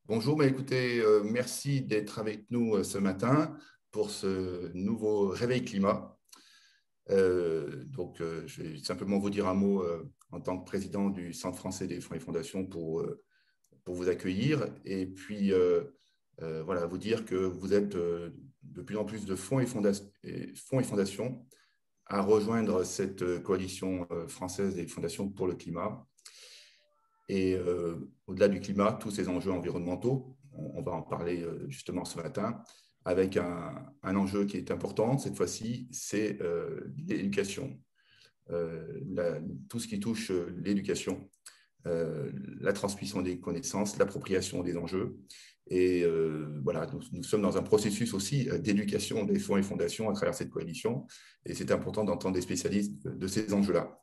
Bonjour, écoutez, merci d'être avec nous ce matin pour ce nouveau réveil climat. Je vais simplement vous dire un mot en tant que président du Centre français des fonds et fondations pour vous accueillir et puis voilà, vous dire que vous êtes de plus en plus de fonds et fondations à rejoindre cette coalition française des fondations pour le climat. Et au-delà du climat, tous ces enjeux environnementaux, on va en parler justement ce matin, avec un enjeu qui est important cette fois-ci, c'est l'éducation. Tout ce qui touche l'éducation, la transmission des connaissances, l'appropriation des enjeux. Et voilà, nous sommes dans un processus aussi d'éducation des fonds et fondations à travers cette coalition. Et c'est important d'entendre des spécialistes de ces enjeux-là.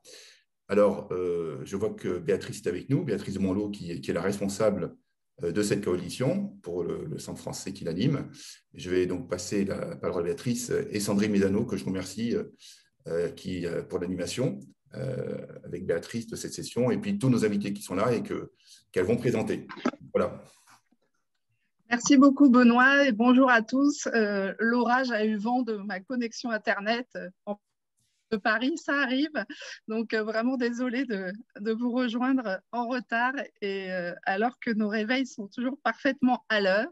Alors, je vois que Béatrice est avec nous, Béatrice de Monlot, qui est la responsable de cette coalition pour le Centre français qui l'anime. Je vais donc passer la parole à Béatrice et Sandrine Mézano, que je remercie pour l'animation avec Béatrice de cette session, et puis tous nos invités qui sont là et qu'elles vont présenter. Voilà. Merci beaucoup Benoît et bonjour à tous. L'orage a eu vent de ma connexion Internet de Paris, ça arrive. Donc vraiment désolée de vous rejoindre en retard et alors que nos réveils sont toujours parfaitement à l'heure.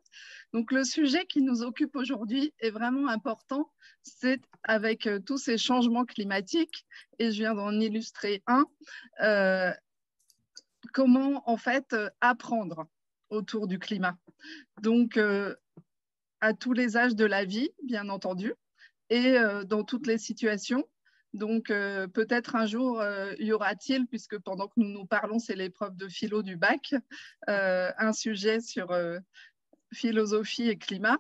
Donc le sujet qui nous occupe aujourd'hui est vraiment important. C'est avec tous ces changements climatiques, et je viens d'en illustrer un, comment en fait apprendre autour du climat. Donc à tous les âges de la vie, bien entendu, et dans toutes les situations. Donc, peut-être un jour, y aura-t-il, puisque pendant que nous nous parlons, c'est l'épreuve de philo du bac, un sujet sur philosophie et climat.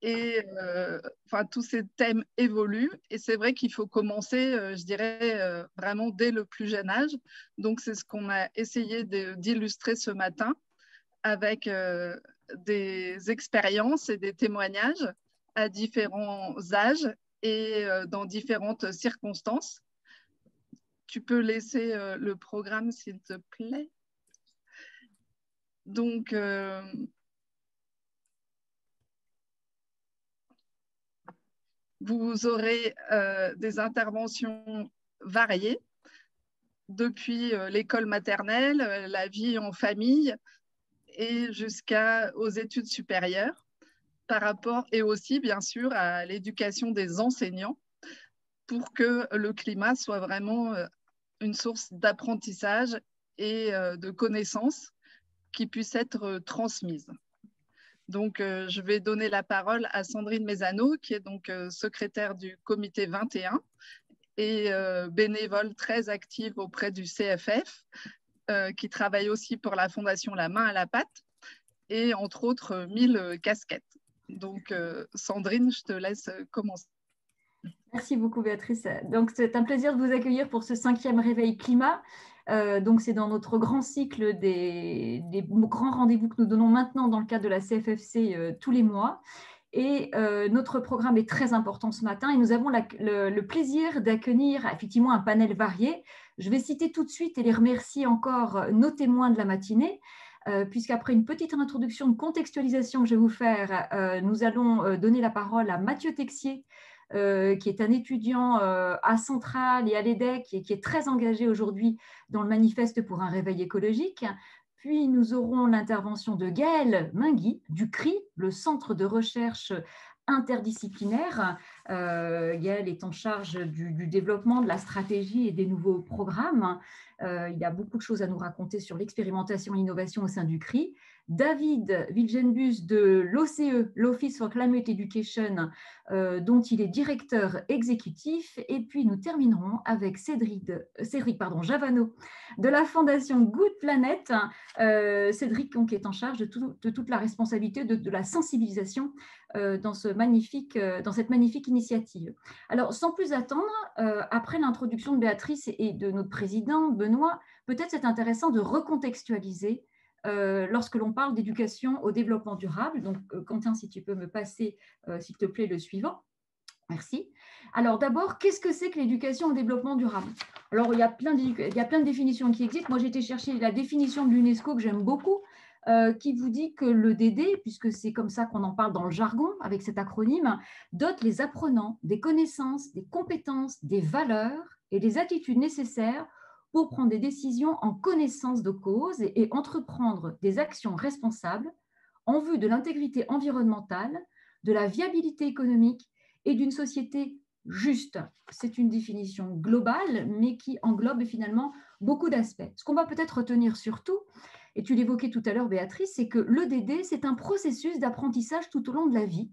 Et tous ces thèmes évoluent. Et c'est vrai qu'il faut commencer, je dirais, vraiment dès le plus jeune âge. Donc, c'est ce qu'on a essayé d'illustrer ce matin avec des expériences et des témoignages à différents âges et dans différentes circonstances. Tu peux laisser le programme, s'il te plaît. Donc, vous aurez des interventions variées, depuis l'école maternelle, la vie en famille, et jusqu'aux études supérieures, par rapport, et aussi bien sûr à l'éducation des enseignants, pour que le climat soit vraiment une source d'apprentissage et de connaissances qui puissent être transmises. Donc, je vais donner la parole à Sandrine Mézano, qui est donc secrétaire du comité 21 et bénévole très active auprès du CFF, qui travaille aussi pour la Fondation La Main à la Pâte, et entre autres 1000 casquettes. Donc, Sandrine, je te laisse commencer. Merci beaucoup Béatrice. Donc c'est un plaisir de vous accueillir pour ce 5e réveil climat. Donc c'est dans notre grand cycle des grands rendez-vous que nous donnons maintenant dans le cadre de la CFFC tous les mois. Et notre programme est très important ce matin et nous avons le plaisir d'accueillir effectivement un panel varié. Je vais citer tout de suite et les remercier encore nos témoins de la matinée. Puisqu'après une petite introduction de contextualisation que je vais vous faire, nous allons donner la parole à Mathieu Texier, qui est un étudiant à Centrale et à l'EDEC qui est très engagé aujourd'hui dans le manifeste pour un réveil écologique. Puis nous aurons l'intervention de Gaëlle Mingui du CRI, le Centre de recherche interdisciplinaire. Gaëlle est en charge du développement, de la stratégie et des nouveaux programmes. Il y a beaucoup de choses à nous raconter sur l'expérimentation et l'innovation au sein du CRI. David Wilgenbus de l'OCE, l'Office for Climate Education, dont il est directeur exécutif. Et puis nous terminerons avec Cédric Javano de la Fondation Good Planet. Cédric donc, est en charge de toute la responsabilité de la sensibilisation dans cette magnifique initiative. Alors, sans plus attendre, après l'introduction de Béatrice et de notre président, Benoît, peut-être c'est intéressant de recontextualiser lorsque l'on parle d'éducation au développement durable. Donc, Quentin, si tu peux me passer, s'il te plaît, le suivant. Merci. Alors d'abord, qu'est-ce que c'est que l'éducation au développement durable? Alors, il y a plein de définitions qui existent. Moi, j'ai été chercher la définition de l'UNESCO que j'aime beaucoup, qui vous dit que l'EDD, puisque c'est comme ça qu'on en parle dans le jargon avec cet acronyme, dote les apprenants des connaissances, des compétences, des valeurs et des attitudes nécessaires pour prendre des décisions en connaissance de cause et entreprendre des actions responsables en vue de l'intégrité environnementale, de la viabilité économique et d'une société juste. C'est une définition globale, mais qui englobe finalement beaucoup d'aspects. Ce qu'on va peut-être retenir surtout, et tu l'évoquais tout à l'heure, Béatrice, c'est que l'EDD, c'est un processus d'apprentissage tout au long de la vie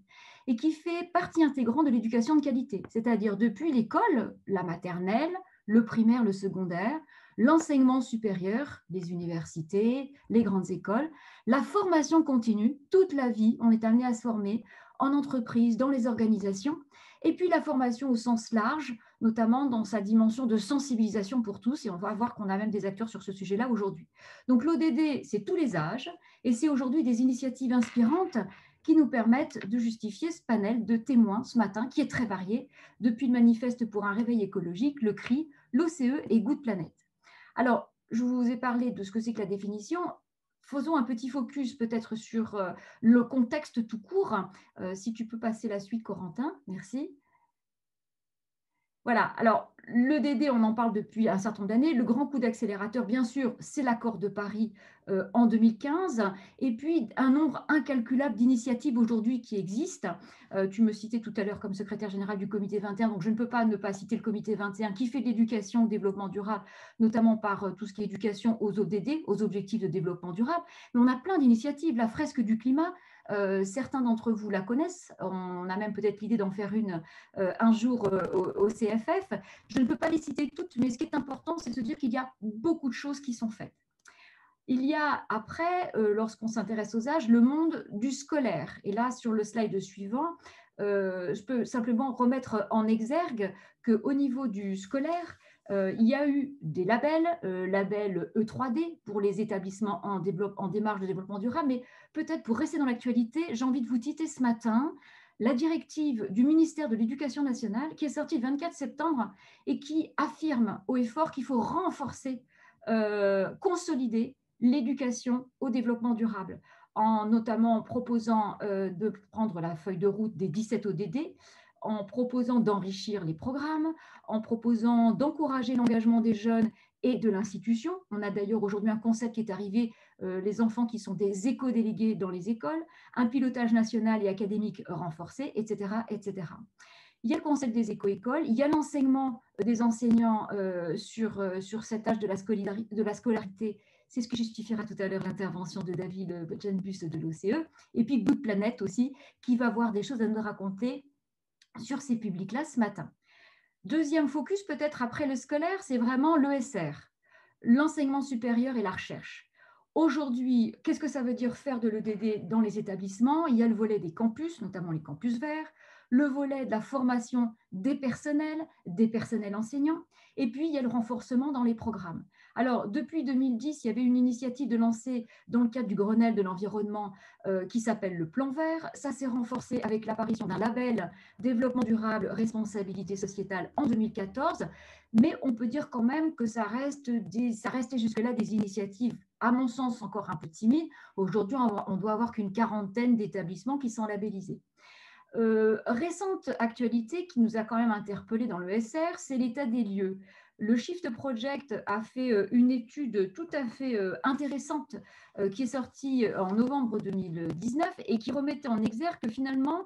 et qui fait partie intégrante de l'éducation de qualité, c'est-à-dire depuis l'école, la maternelle, le primaire, le secondaire, l'enseignement supérieur, les universités, les grandes écoles, la formation continue, toute la vie, on est amené à se former en entreprise, dans les organisations, et puis la formation au sens large, notamment dans sa dimension de sensibilisation pour tous, et on va voir qu'on a même des acteurs sur ce sujet-là aujourd'hui. Donc l'ODD, c'est tous les âges, et c'est aujourd'hui des initiatives inspirantes qui nous permettent de justifier ce panel de témoins ce matin, qui est très varié, depuis le manifeste pour un réveil écologique, le CRI, l'OCE et Good Planet. Alors, je vous ai parlé de ce que c'est que la définition. Faisons un petit focus peut-être sur le contexte tout court. Si tu peux passer la suite, Corentin, merci. Voilà, alors l'EDD, on en parle depuis un certain nombre d'années. Le grand coup d'accélérateur, bien sûr, c'est l'accord de Paris en 2015. Et puis, un nombre incalculable d'initiatives aujourd'hui qui existent. Tu me citais tout à l'heure comme secrétaire général du comité 21, donc je ne peux pas ne pas citer le comité 21 qui fait de l'éducation au développement durable, notamment par tout ce qui est éducation aux ODD, aux objectifs de développement durable. Mais on a plein d'initiatives. La fresque du climat, certains d'entre vous la connaissent. On a même peut-être l'idée d'en faire une un jour au CFF. Je ne peux pas les citer toutes, mais ce qui est important, c'est de se dire qu'il y a beaucoup de choses qui sont faites. Il y a après, lorsqu'on s'intéresse aux âges, le monde du scolaire. Et là, sur le slide suivant, je peux simplement remettre en exergue qu'au niveau du scolaire, il y a eu des labels, label E3D pour les établissements en démarche de développement durable, mais peut-être pour rester dans l'actualité, j'ai envie de vous citer ce matin la directive du ministère de l'Éducation nationale qui est sortie le 24 septembre et qui affirme haut et fort qu'il faut renforcer, consolider l'éducation au développement durable, en notamment proposant de prendre la feuille de route des 17 ODD, en proposant d'enrichir les programmes, en proposant d'encourager l'engagement des jeunes et de l'institution. On a d'ailleurs aujourd'hui un concept qui est arrivé, les enfants qui sont des éco-délégués dans les écoles, un pilotage national et académique renforcé, etc., etc. Il y a le concept des éco-écoles, il y a l'enseignement des enseignants sur cet âge de la scolarité. C'est ce qui justifiera tout à l'heure l'intervention de David Genbus de l'OCE. Et puis Good Planet aussi, qui va avoir des choses à nous raconter sur ces publics-là ce matin. Deuxième focus, peut-être après le scolaire, c'est vraiment l'ESR, l'enseignement supérieur et la recherche. Aujourd'hui, qu'est-ce que ça veut dire faire de l'EDD dans les établissements? Il y a le volet des campus, notamment les campus verts, le volet de la formation des personnels enseignants, et puis il y a le renforcement dans les programmes. Alors, depuis 2010, il y avait une initiative de lancer dans le cadre du Grenelle de l'environnement qui s'appelle le Plan Vert. Ça s'est renforcé avec l'apparition d'un label développement durable, responsabilité sociétale en 2014, mais on peut dire quand même que ça restait jusque-là des initiatives, à mon sens, encore un peu timides. Aujourd'hui, on doit avoir qu'une quarantaine d'établissements qui sont labellisés. Récente actualité qui nous a quand même interpellés dans l'ESR, c'est l'état des lieux. Le Shift Project a fait une étude tout à fait intéressante qui est sortie en novembre 2019 et qui remettait en exergue que finalement,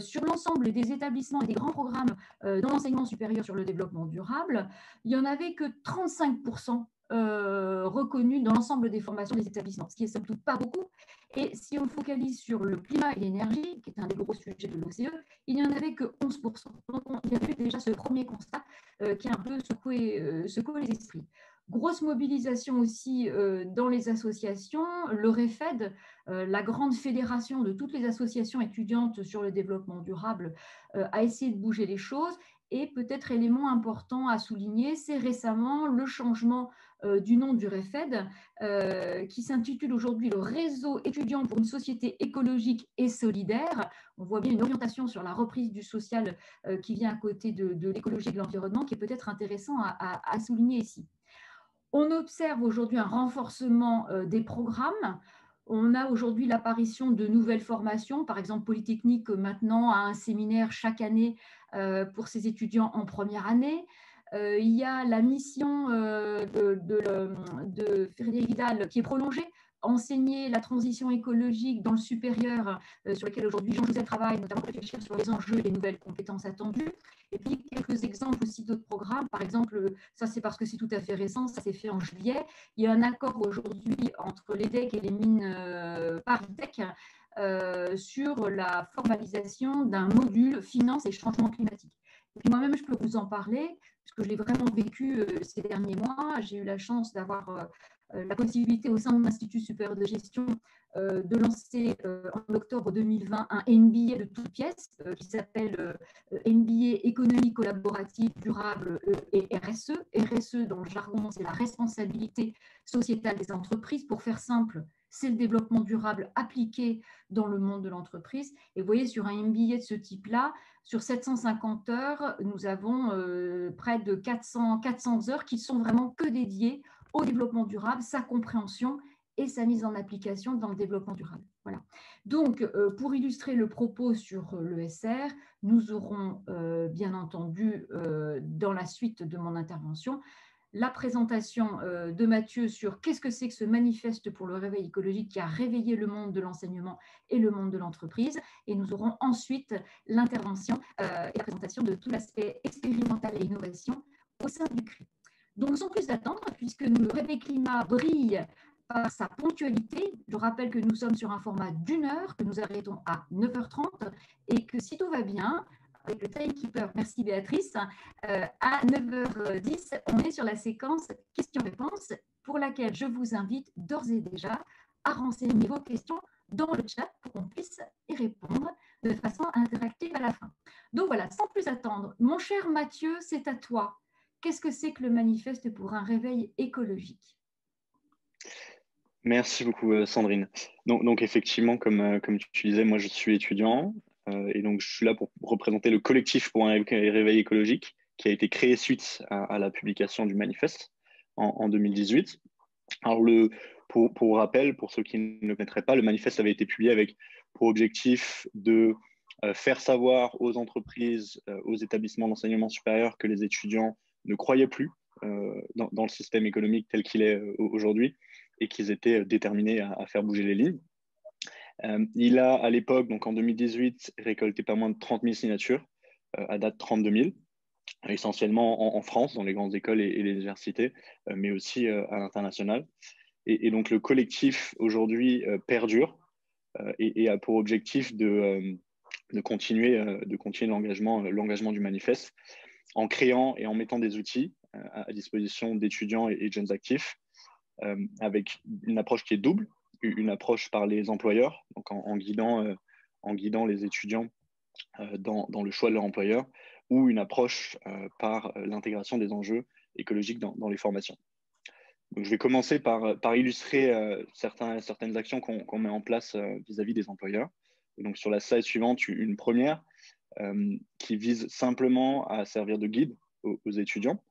sur l'ensemble des établissements et des grands programmes dans l'enseignement supérieur sur le développement durable, il n'y en avait que 35% reconnus dans l'ensemble des formations des établissements, ce qui est somme toute pas beaucoup. Et si on focalise sur le climat et l'énergie, qui est un des gros sujets de l'OCE, il n'y en avait que 11%. Donc, il y a eu déjà ce premier constat qui a un peu secoué les esprits. Grosse mobilisation aussi dans les associations. Le REFED, la grande fédération de toutes les associations étudiantes sur le développement durable, a essayé de bouger les choses. Et peut-être élément important à souligner, c'est récemment le changement du nom du REFED, qui s'intitule aujourd'hui le Réseau étudiant pour une société écologique et solidaire. On voit bien une orientation sur la reprise du social qui vient à côté de l'écologie et de l'environnement, qui est peut-être intéressant à souligner ici. On observe aujourd'hui un renforcement des programmes. On a aujourd'hui l'apparition de nouvelles formations, par exemple Polytechnique maintenant a un séminaire chaque année pour ses étudiants en première année. Il y a la mission de Frédéric Vidal qui est prolongée, enseigner la transition écologique dans le supérieur, sur lequel aujourd'hui Jean-Joseph travaille, notamment réfléchir sur les enjeux et les nouvelles compétences attendues. Et puis quelques exemples aussi d'autres programmes. Par exemple, ça c'est parce que c'est tout à fait récent, ça s'est fait en juillet. Il y a un accord aujourd'hui entre l'EDEC et les mines ParisTech sur la formalisation d'un module finance et changement climatique. Et puis moi-même, je peux vous en parler, puisque je l'ai vraiment vécu ces derniers mois. J'ai eu la chance d'avoir la possibilité au sein de l'Institut supérieur de gestion de lancer en octobre 2020 un MBA de toutes pièces qui s'appelle MBA économie collaborative durable et RSE. RSE, dans le jargon, c'est la responsabilité sociétale des entreprises. Pour faire simple, c'est le développement durable appliqué dans le monde de l'entreprise. Et vous voyez, sur un MBA de ce type-là, sur 750 heures, nous avons près de 400 heures qui sont vraiment que dédiées au développement durable, sa compréhension et sa mise en application dans le développement durable. Voilà. Donc, pour illustrer le propos sur l'ESR, nous aurons bien entendu, dans la suite de mon intervention, la présentation de Mathieu sur qu'est-ce que c'est que ce manifeste pour le réveil écologique qui a réveillé le monde de l'enseignement et le monde de l'entreprise. Et nous aurons ensuite l'intervention et la présentation de tout l'aspect expérimental et innovation au sein du CRI. Donc, sans plus attendre, puisque le réveil climat brille par sa ponctualité, je rappelle que nous sommes sur un format d'1 heure, que nous arrêtons à 9h30 et que si tout va bien, avec le timekeeper, merci Béatrice, à 9h10, on est sur la séquence questions-réponses pour laquelle je vous invite d'ores et déjà à renseigner vos questions dans le chat pour qu'on puisse y répondre de façon interactive à la fin. Donc voilà, sans plus attendre, mon cher Mathieu, c'est à toi. Qu'est-ce que c'est que le manifeste pour un réveil écologique? Merci beaucoup, Sandrine. Donc effectivement, comme tu disais, moi je suis étudiant et donc je suis là pour représenter le collectif pour un réveil écologique qui a été créé suite à la publication du manifeste en 2018. Alors pour rappel, pour ceux qui ne le connaîtraient pas, le manifeste avait été publié avec pour objectif de faire savoir aux entreprises, aux établissements d'enseignement supérieur que les étudiants ne croyaient plus dans le système économique tel qu'il est aujourd'hui et qu'ils étaient déterminés à faire bouger les lignes. Il a, à l'époque, donc en 2018, récolté pas moins de 30 000 signatures, à date 32 000, essentiellement en France, dans les grandes écoles et les universités, mais aussi à l'international. Et donc le collectif aujourd'hui perdure et a pour objectif de continuer l'engagement du manifeste en créant et en mettant des outils à disposition d'étudiants et de jeunes actifs avec une approche qui est double, une approche par les employeurs, donc en guidant les étudiants dans le choix de leur employeur, ou une approche par l'intégration des enjeux écologiques dans les formations. Donc, je vais commencer par illustrer certaines actions qu'on met en place vis-à-vis des employeurs. Et donc, sur la slide suivante, une première qui vise simplement à servir de guide aux étudiants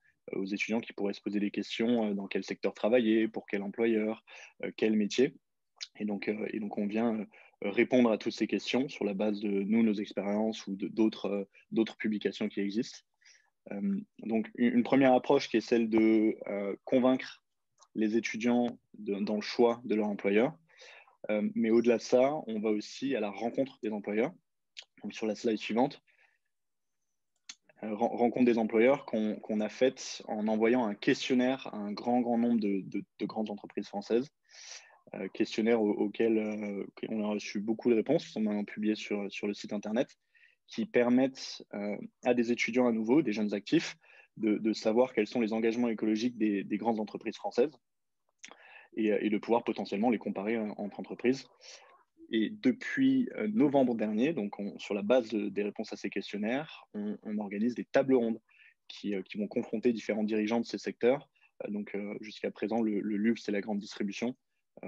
qui pourraient se poser des questions dans quel secteur travailler, pour quel employeur, quel métier. Et donc on vient répondre à toutes ces questions sur la base de nos expériences ou d'autres publications qui existent. Donc une première approche qui est celle de convaincre les étudiants dans le choix de leur employeur. Mais au-delà de ça, on va aussi à la rencontre des employeurs. Donc sur la slide suivante, rencontre des employeurs qu'on a faite en envoyant un questionnaire à un grand nombre de grandes entreprises françaises. Questionnaire auquel on a reçu beaucoup de réponses, qui sont maintenant publiés sur le site internet, qui permettent à des étudiants à nouveau, des jeunes actifs, de savoir quels sont les engagements écologiques des grandes entreprises françaises et de pouvoir potentiellement les comparer entre entreprises. Et depuis novembre dernier, donc sur la base des réponses à ces questionnaires, on organise des tables rondes qui vont confronter différents dirigeants de ces secteurs. Donc jusqu'à présent, le luxe et la grande distribution,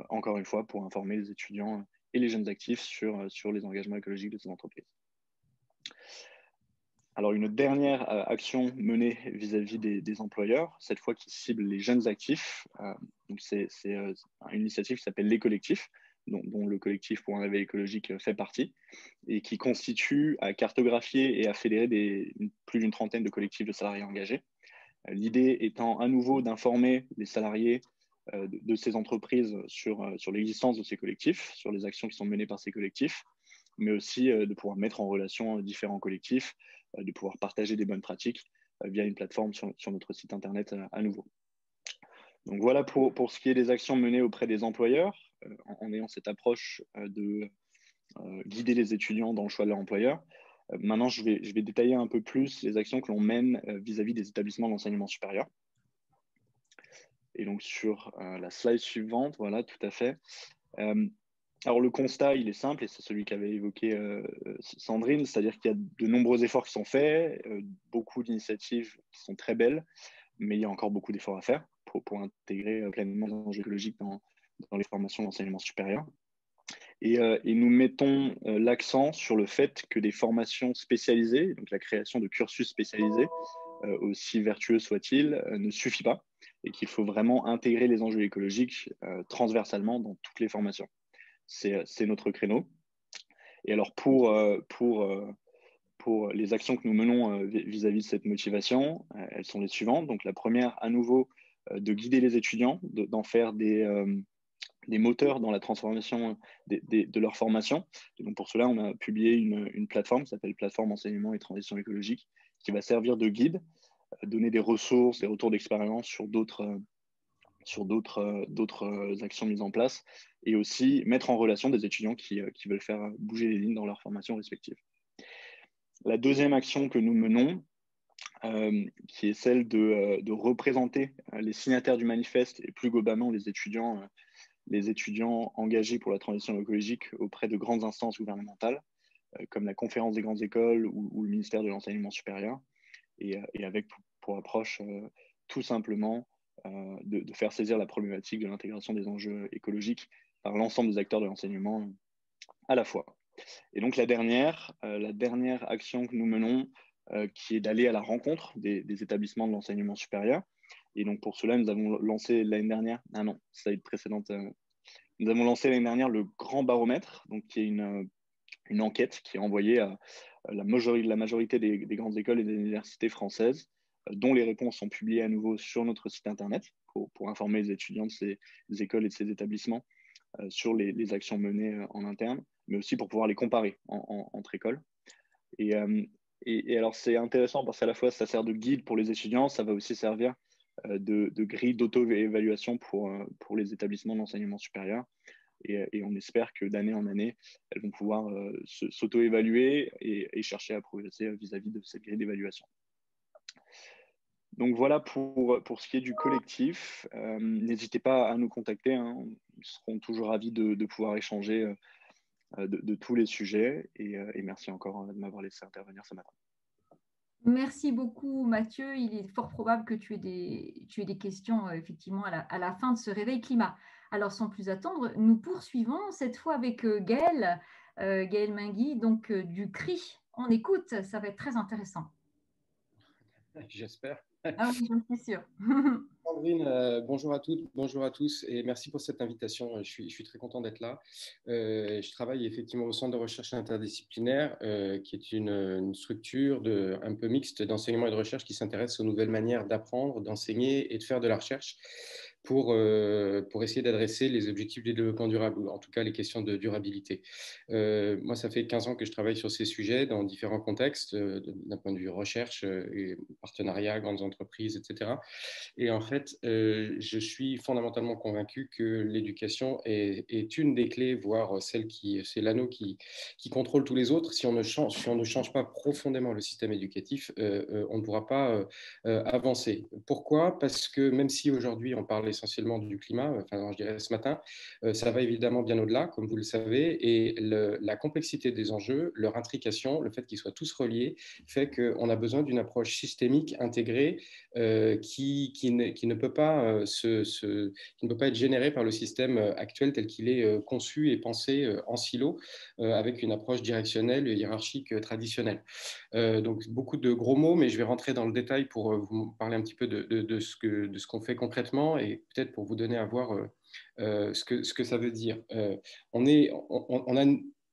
encore une fois, pour informer les étudiants et les jeunes actifs sur les engagements écologiques de ces entreprises. Alors, une dernière action menée vis-à-vis des employeurs, cette fois qui cible les jeunes actifs. Donc c'est une initiative qui s'appelle Les Collectifs, dont le collectif pour un réveil écologique fait partie, et qui constitue à cartographier et à fédérer plus d'une trentaine de collectifs de salariés engagés. L'idée étant à nouveau d'informer les salariés de ces entreprises sur l'existence de ces collectifs, sur les actions qui sont menées par ces collectifs, mais aussi de pouvoir mettre en relation différents collectifs, de pouvoir partager des bonnes pratiques via une plateforme sur notre site internet à nouveau. Donc voilà pour ce qui est des actions menées auprès des employeurs, en ayant cette approche de guider les étudiants dans le choix de leur employeur. Maintenant, je vais détailler un peu plus les actions que l'on mène vis-à-vis des établissements d'enseignement supérieur. Et donc sur la slide suivante, voilà, tout à fait. Alors le constat, il est simple, et c'est celui qu'avait évoqué Sandrine, c'est-à-dire qu'il y a de nombreux efforts qui sont faits, beaucoup d'initiatives qui sont très belles, mais il y a encore beaucoup d'efforts à faire pour intégrer pleinement les enjeux écologiques dans les formations d'enseignement supérieur. Et nous mettons l'accent sur le fait que des formations spécialisées, donc la création de cursus spécialisés, aussi vertueux soient-ils, ne suffit pas, et qu'il faut vraiment intégrer les enjeux écologiques transversalement dans toutes les formations. C'est notre créneau. Et alors pour les actions que nous menons vis-à-vis de cette motivation, elles sont les suivantes. Donc la première, à nouveau, de guider les étudiants, d'en faire des moteurs dans la transformation de leur formation. Et donc pour cela, on a publié une plateforme qui s'appelle Plateforme Enseignement et Transition écologique, qui va servir de guide, donner des ressources, des retours d'expérience sur d'autres actions mises en place, et aussi mettre en relation des étudiants qui veulent faire bouger les lignes dans leur formation respective. La deuxième action que nous menons, qui est celle de représenter les signataires du manifeste et plus globalement les étudiants engagés pour la transition écologique auprès de grandes instances gouvernementales, comme la Conférence des grandes écoles ou le ministère de l'Enseignement supérieur, et avec pour approche tout simplement de faire saisir la problématique de l'intégration des enjeux écologiques par l'ensemble des acteurs de l'enseignement à la fois. Et donc la dernière action que nous menons, qui est d'aller à la rencontre des établissements de l'enseignement supérieur. Et donc pour cela, nous avons lancé l'année dernière, slide précédente, nous avons lancé l'année dernière le Grand Baromètre, donc qui est une enquête qui est envoyée à la majorité des grandes écoles et des universités françaises, dont les réponses sont publiées à nouveau sur notre site internet pour informer les étudiants de ces écoles et de ces établissements sur les actions menées en interne, mais aussi pour pouvoir les comparer entre écoles. Et alors c'est intéressant parce qu'à la fois ça sert de guide pour les étudiants, ça va aussi servir de grille d'auto-évaluation pour les établissements d'enseignement supérieur. Et on espère que d'année en année, elles vont pouvoir s'auto-évaluer et chercher à progresser vis-à-vis de cette grille d'évaluation. Donc voilà pour ce qui est du collectif. N'hésitez pas à nous contacter, hein. Nous serons toujours ravis de pouvoir échanger de tous les sujets. Et merci encore de m'avoir laissé intervenir ce matin. Merci beaucoup, Mathieu. Il est fort probable que tu aies des questions effectivement à la fin de ce réveil climat. Alors, sans plus attendre, nous poursuivons cette fois avec Gaëlle Mingui, donc du CRI. On écoute, ça va être très intéressant. J'espère. Ah oui, j'en suis sûre. Sandrine, bonjour à toutes, bonjour à tous et merci pour cette invitation. Je suis très content d'être là. Je travaille effectivement au Centre de recherche interdisciplinaire, qui est une structure un peu mixte d'enseignement et de recherche qui s'intéresse aux nouvelles manières d'apprendre, d'enseigner et de faire de la recherche pour essayer d'adresser les objectifs du développement durable, ou en tout cas les questions de durabilité. Moi, ça fait 15 ans que je travaille sur ces sujets dans différents contextes, d'un point de vue recherche, et partenariat, grandes entreprises, etc. Et en fait, je suis fondamentalement convaincu que l'éducation est une des clés, voire c'est l'anneau qui contrôle tous les autres. Si on ne change pas profondément le système éducatif, on ne pourra pas avancer. Pourquoi ? Parce que même si aujourd'hui on parle essentiellement du climat, enfin je dirais ce matin, ça va évidemment bien au-delà, comme vous le savez, et la complexité des enjeux, leur intrication, le fait qu'ils soient tous reliés, fait qu'on a besoin d'une approche systémique, intégrée, qui ne peut pas être générée par le système actuel tel qu'il est conçu et pensé en silo, avec une approche directionnelle et hiérarchique traditionnelle. Donc beaucoup de gros mots, mais je vais rentrer dans le détail pour vous parler un petit peu de ce qu'on fait concrètement et peut-être pour vous donner à voir ce que ça veut dire. On a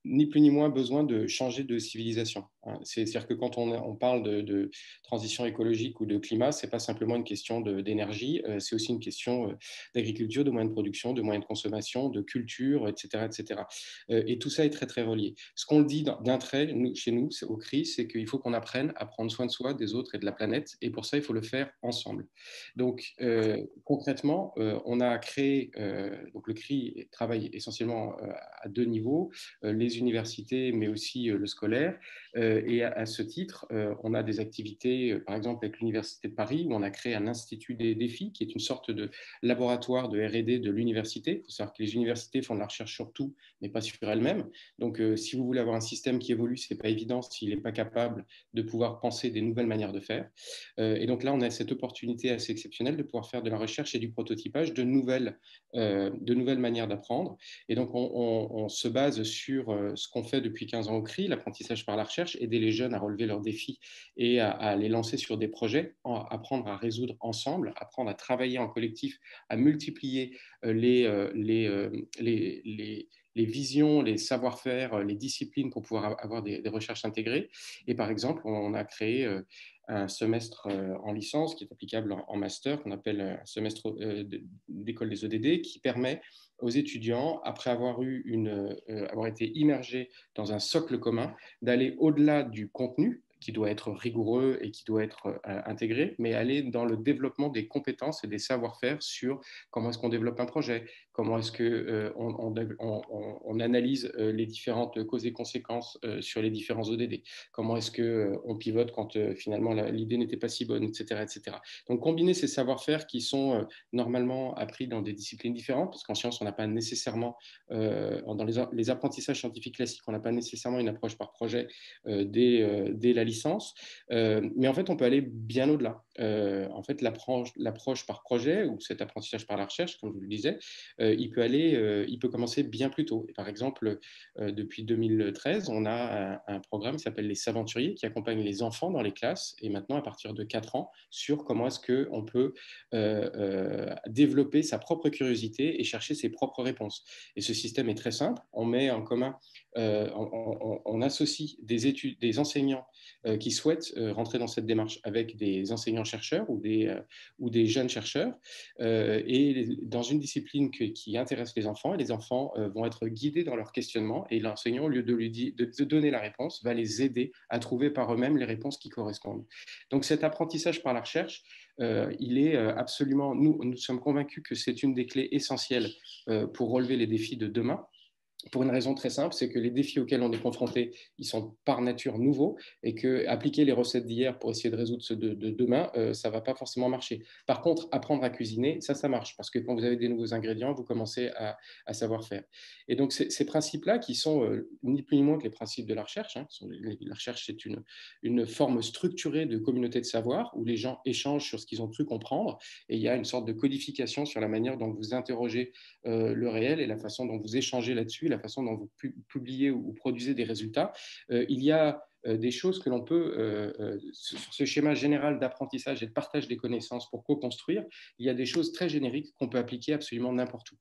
ni plus ni moins besoin de changer de civilisation. C'est-à-dire que quand on parle de transition écologique ou de climat, ce n'est pas simplement une question d'énergie, c'est aussi une question d'agriculture, de moyens de production, de moyens de consommation, de culture, etc. etc. Et tout ça est très, très relié. Ce qu'on le dit d'un trait, chez nous, au CRI, c'est qu'il faut qu'on apprenne à prendre soin de soi, des autres et de la planète, et pour ça, il faut le faire ensemble. Donc, concrètement, on a créé, donc le CRI travaille essentiellement à deux niveaux, les universités, mais aussi le scolaire. Et à ce titre, on a des activités, par exemple avec l'Université de Paris, où on a créé un institut des défis, qui est une sorte de laboratoire de R&D de l'université. Il faut savoir que les universités font de la recherche sur tout, mais pas sur elles-mêmes. Donc, si vous voulez avoir un système qui évolue, ce n'est pas évident s'il n'est pas capable de pouvoir penser des nouvelles manières de faire. Et donc là, on a cette opportunité assez exceptionnelle de pouvoir faire de la recherche et du prototypage de nouvelles manières d'apprendre. Et donc, on se base sur ce qu'on fait depuis 15 ans au CRI, l'apprentissage par la recherche, aider les jeunes à relever leurs défis et à les lancer sur des projets, apprendre à résoudre ensemble, apprendre à travailler en collectif, à multiplier les visions, les savoir-faire, les disciplines pour pouvoir avoir des recherches intégrées. Et par exemple, on a créé un semestre en licence qui est applicable en master, qu'on appelle un semestre d'école des ODD, qui permet aux étudiants, après avoir été immergés dans un socle commun, d'aller au-delà du contenu, qui doit être rigoureux et qui doit être intégré, mais aller dans le développement des compétences et des savoir-faire sur comment est-ce qu'on développe un projet, comment est-ce qu'on analyse les différentes causes et conséquences sur les différents ODD, comment est-ce qu'on pivote quand finalement l'idée n'était pas si bonne, etc., etc. Donc combiner ces savoir-faire qui sont normalement appris dans des disciplines différentes, parce qu'en sciences, on n'a pas nécessairement, dans les apprentissages scientifiques classiques, on n'a pas nécessairement une approche par projet dès la licence, mais en fait, on peut aller bien au-delà. En fait, l'approche par projet ou cet apprentissage par la recherche, comme je vous le disais, il peut commencer bien plus tôt. Et par exemple, depuis 2013, on a un programme qui s'appelle les Saventuriers, qui accompagne les enfants dans les classes, et maintenant à partir de 4 ans, sur comment est-ce qu'on peut développer sa propre curiosité et chercher ses propres réponses. Et ce système est très simple. On met en commun, on associe des enseignants qui souhaitent rentrer dans cette démarche avec des enseignants-chercheurs ou des jeunes chercheurs, et dans une discipline qui intéresse les enfants, et les enfants vont être guidés dans leur questionnement, et l'enseignant, au lieu de donner la réponse, va les aider à trouver par eux-mêmes les réponses qui correspondent. Donc cet apprentissage par la recherche, il est absolument, nous sommes convaincus que c'est une des clés essentielles pour relever les défis de demain. Pour une raison très simple, c'est que les défis auxquels on est confronté, ils sont par nature nouveaux, et que appliquer les recettes d'hier pour essayer de résoudre ceux de demain, ça ne va pas forcément marcher. Par contre, apprendre à cuisiner, ça marche, parce que quand vous avez des nouveaux ingrédients, vous commencez à savoir faire. Et donc, ces principes-là, qui sont ni plus ni moins que les principes de la recherche, la recherche, c'est une forme structurée de communauté de savoir, où les gens échangent sur ce qu'ils ont cru comprendre, et il y a une sorte de codification sur la manière dont vous interrogez le réel et la façon dont vous échangez là-dessus, la façon dont vous publiez ou produisez des résultats. Il y a des choses que l'on peut, sur ce schéma général d'apprentissage et de partage des connaissances pour co-construire, il y a des choses très génériques qu'on peut appliquer absolument n'importe où.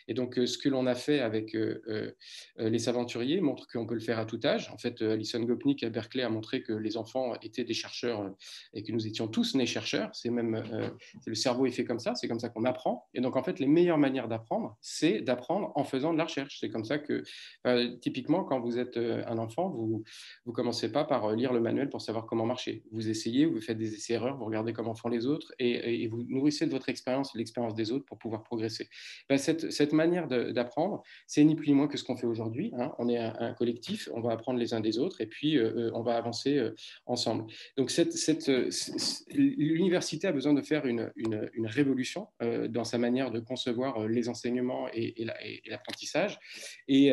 Et donc, ce que l'on a fait avec les Saventuriers montre qu'on peut le faire à tout âge. En fait, Alison Gopnik à Berkeley a montré que les enfants étaient des chercheurs et que nous étions tous nés chercheurs. C'est le cerveau est fait comme ça, c'est comme ça qu'on apprend. Et donc, en fait, les meilleures manières d'apprendre, c'est d'apprendre en faisant de la recherche. C'est comme ça que, typiquement, quand vous êtes un enfant, vous commencez pas par lire le manuel pour savoir comment marcher. Vous essayez, vous faites des essais-erreurs, vous regardez comment font les autres, et vous nourrissez de votre expérience et l'expérience des autres pour pouvoir progresser. Cette manière d'apprendre, c'est ni plus ni moins que ce qu'on fait aujourd'hui. On est un collectif, on va apprendre les uns des autres, et puis on va avancer ensemble. Donc l'université a besoin de faire une révolution dans sa manière de concevoir les enseignements et l'apprentissage, et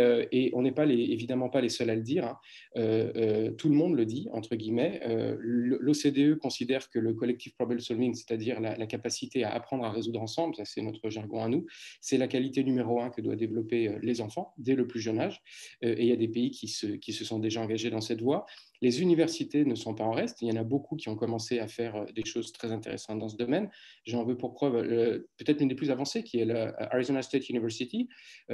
on n'est évidemment pas les seuls à le dire. Tout le monde le dit, entre guillemets. L'OCDE considère que le collective problem solving, c'est-à-dire la capacité à apprendre à résoudre ensemble, ça c'est notre jargon à nous, c'est la qualité numéro 1 que doivent développer les enfants dès le plus jeune âge. Et il y a des pays qui se sont déjà engagés dans cette voie. Les universités ne sont pas en reste. Il y en a beaucoup qui ont commencé à faire des choses très intéressantes dans ce domaine. J'en veux pour preuve peut-être l'une des plus avancées, qui est l'Arizona State University.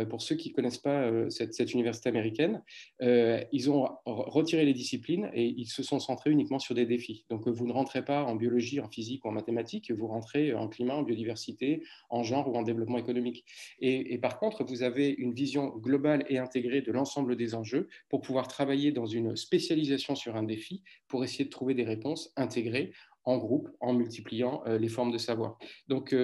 Pour ceux qui ne connaissent pas cette université américaine, ils ont retiré les disciplines et ils se sont centrés uniquement sur des défis. Donc, vous ne rentrez pas en biologie, en physique ou en mathématiques, vous rentrez en climat, en biodiversité, en genre ou en développement économique. Et par contre, vous avez une vision globale et intégrée de l'ensemble des enjeux pour pouvoir travailler dans une spécialisation sur un défi pour essayer de trouver des réponses intégrées en groupe, en multipliant les formes de savoir. Donc,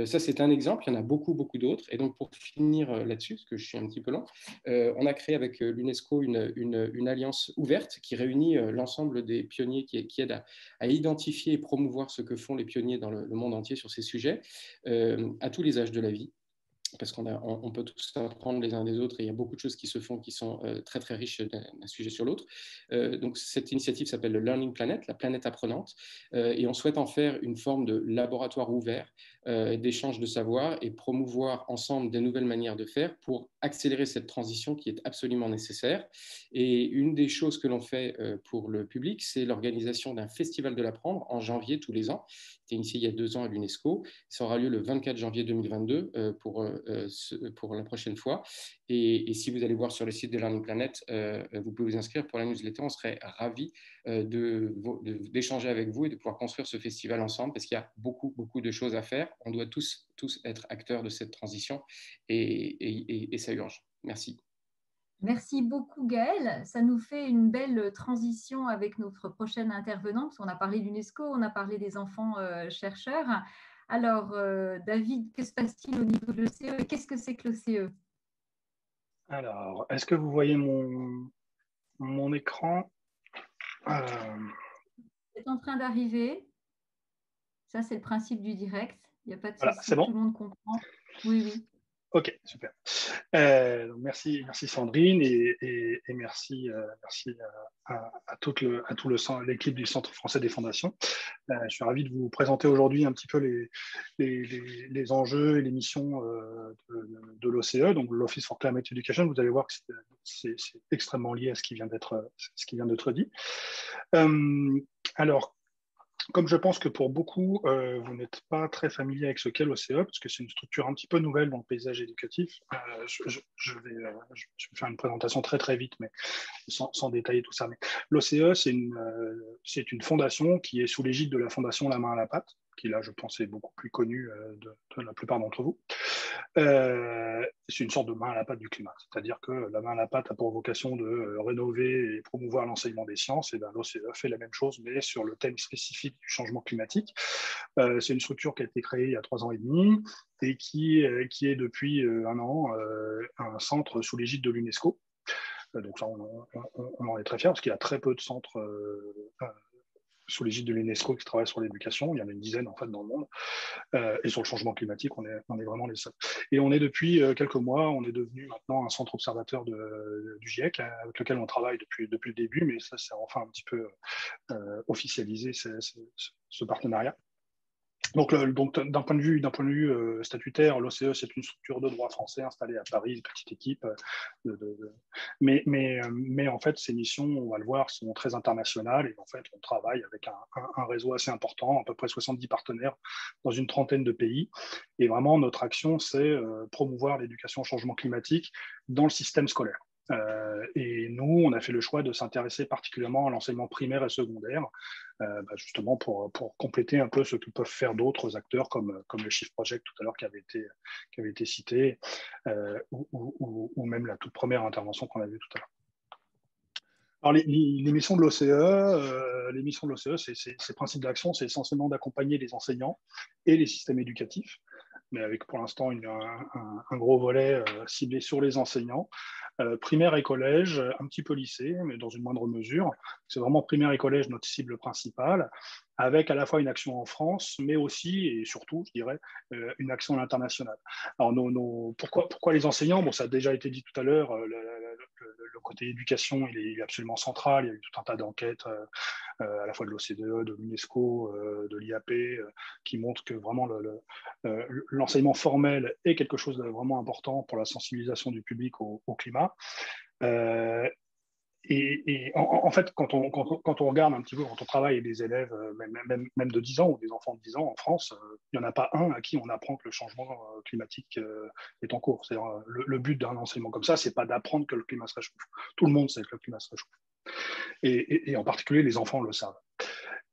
ça, c'est un exemple. Il y en a beaucoup, beaucoup d'autres. Et donc, pour finir là-dessus, parce que je suis un petit peu lent, on a créé avec l'UNESCO une alliance ouverte qui réunit l'ensemble des pionniers qui aident à identifier et promouvoir ce que font les pionniers dans le monde entier sur ces sujets, à tous les âges de la vie. Parce qu'on peut tous apprendre les uns des autres et il y a beaucoup de choses qui se font qui sont très très riches d'un sujet sur l'autre. Donc cette initiative s'appelle le Learning Planet, la planète apprenante, et on souhaite en faire une forme de laboratoire ouvert d'échange de savoir et promouvoir ensemble des nouvelles manières de faire pour accélérer cette transition qui est absolument nécessaire. Et une des choses que l'on fait pour le public, c'est l'organisation d'un festival de l'apprendre en janvier tous les ans. C'était initié il y a 2 ans à l'UNESCO. Ça aura lieu le 24 janvier 2022 pour la prochaine fois. Et si vous allez voir sur le site de Learning Planet, vous pouvez vous inscrire pour la newsletter. On serait ravis d'échanger avec vous et de pouvoir construire ce festival ensemble parce qu'il y a beaucoup, beaucoup de choses à faire. On doit tous être acteurs de cette transition et ça urge. Merci. Merci beaucoup Gaël. Ça nous fait une belle transition avec notre prochaine intervenante. On a parlé d'UNESCO, on a parlé des enfants chercheurs. Alors David, que se passe-t-il au niveau de l'OCE et qu'est-ce que c'est que l'OCE? Alors, est-ce que vous voyez mon écran? C'est en train d'arriver. Ça, c'est le principe du direct. Il n'y a pas de Voilà, souci, c'est bon? tout le monde comprend. Oui, oui. Ok, super. Donc merci Sandrine et merci à tout l'équipe du Centre français des fondations. Je suis ravi de vous présenter aujourd'hui un petit peu les enjeux et les missions de l'OCE, donc l'Office for Climate Education. Vous allez voir que c'est extrêmement lié à ce qui vient d'être dit. Alors, comme je pense que pour beaucoup, vous n'êtes pas très familier avec ce qu'est l'OCE, parce que c'est une structure un petit peu nouvelle dans le paysage éducatif, je vais faire une présentation très très vite, mais sans détailler tout ça. Mais l'OCE, c'est une fondation qui est sous l'égide de la fondation La Main à la Pâte, qui là, je pense, est beaucoup plus connue de la plupart d'entre vous. C'est une sorte de main à la pâte du climat, c'est-à-dire que la main à la pâte a pour vocation de rénover et promouvoir l'enseignement des sciences, et bien l'OCE fait la même chose, mais sur le thème spécifique du changement climatique. C'est une structure qui a été créée il y a 3 ans et demi et qui est depuis 1 an un centre sous l'égide de l'UNESCO. Donc ça, on en est très fiers parce qu'il y a très peu de centres sous l'égide de l'UNESCO qui travaillent sur l'éducation. Il y en a une dizaine en fait dans le monde. Et sur le changement climatique, on est vraiment les seuls. Et on est depuis quelques mois, on est devenu maintenant un centre observateur du GIEC avec lequel on travaille depuis le début, mais ça c'est enfin un petit peu officialisé ce partenariat. Donc d'un point de vue statutaire, l'OCE, c'est une structure de droit français installée à Paris, une petite équipe. Mais en fait, ces missions, on va le voir, sont très internationales. Et en fait, on travaille avec un réseau assez important, à peu près 70 partenaires dans une trentaine de pays. Et vraiment, notre action, c'est promouvoir l'éducation au changement climatique dans le système scolaire. Et nous, on a fait le choix de s'intéresser particulièrement à l'enseignement primaire et secondaire, justement pour compléter un peu ce que peuvent faire d'autres acteurs comme le Shift Project tout à l'heure qui avait été cité, ou même la toute première intervention qu'on a vue tout à l'heure. Alors, les missions de l'OCE, ces principes d'action, c'est essentiellement d'accompagner les enseignants et les systèmes éducatifs, mais avec pour l'instant un gros volet ciblé sur les enseignants, primaire et collège, un petit peu lycée, mais dans une moindre mesure. C'est vraiment primaire et collège notre cible principale, avec à la fois une action en France, mais aussi et surtout, je dirais, une action à l'international. Alors, pourquoi les enseignants? Bon, ça a déjà été dit tout à l'heure, le côté éducation, il est absolument central. Il y a eu tout un tas d'enquêtes à la fois de l'OCDE, de l'UNESCO, de l'IAP, qui montrent que vraiment l'enseignement formel est quelque chose de vraiment important pour la sensibilisation du public au climat. en fait, quand on regarde un petit peu, quand on travaille avec des élèves, même de 10 ans ou des enfants de 10 ans en France, il n'y en a pas un à qui on apprend que le changement climatique est en cours. C'est-à-dire, le but d'un enseignement comme ça, c'est pas d'apprendre que le climat se réchauffe. Tout le monde sait que le climat se réchauffe. Et en particulier, les enfants le savent.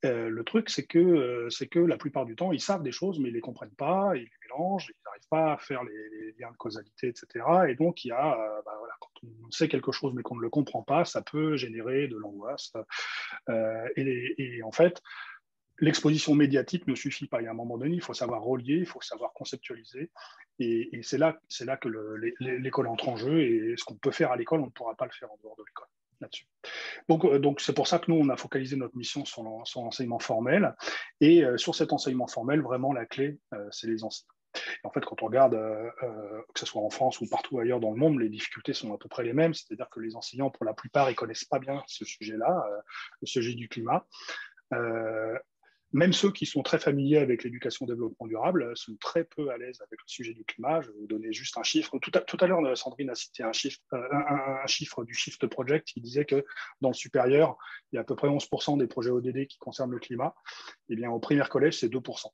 Le truc, c'est que la plupart du temps, ils savent des choses, mais ils ne les comprennent pas, ils les mélangent, ils n'arrivent pas à faire les liens de causalité, etc. Et donc, il y a, voilà, quand on sait quelque chose, mais qu'on ne le comprend pas, ça peut générer de l'angoisse. Et en fait, l'exposition médiatique ne suffit pas. Il y a un moment donné, il faut savoir relier, il faut savoir conceptualiser. Et c'est là que l'école entre en jeu. Et ce qu'on peut faire à l'école, on ne pourra pas le faire en dehors de l'école là-dessus. Donc c'est pour ça que nous, on a focalisé notre mission sur l'enseignement formel. Et sur cet enseignement formel, vraiment, la clé, c'est les enseignants. Et en fait, quand on regarde, que ce soit en France ou partout ailleurs dans le monde, les difficultés sont à peu près les mêmes. C'est-à-dire que les enseignants, pour la plupart, ils ne connaissent pas bien ce sujet-là, le sujet du climat. Même ceux qui sont très familiers avec l'éducation au développement durable sont très peu à l'aise avec le sujet du climat. Je vais vous donner juste un chiffre. Tout à l'heure, Sandrine a cité un chiffre du Shift Project qui disait que dans le supérieur, il y a à peu près 11% des projets ODD qui concernent le climat. Eh bien, au primaire collège, c'est 2%.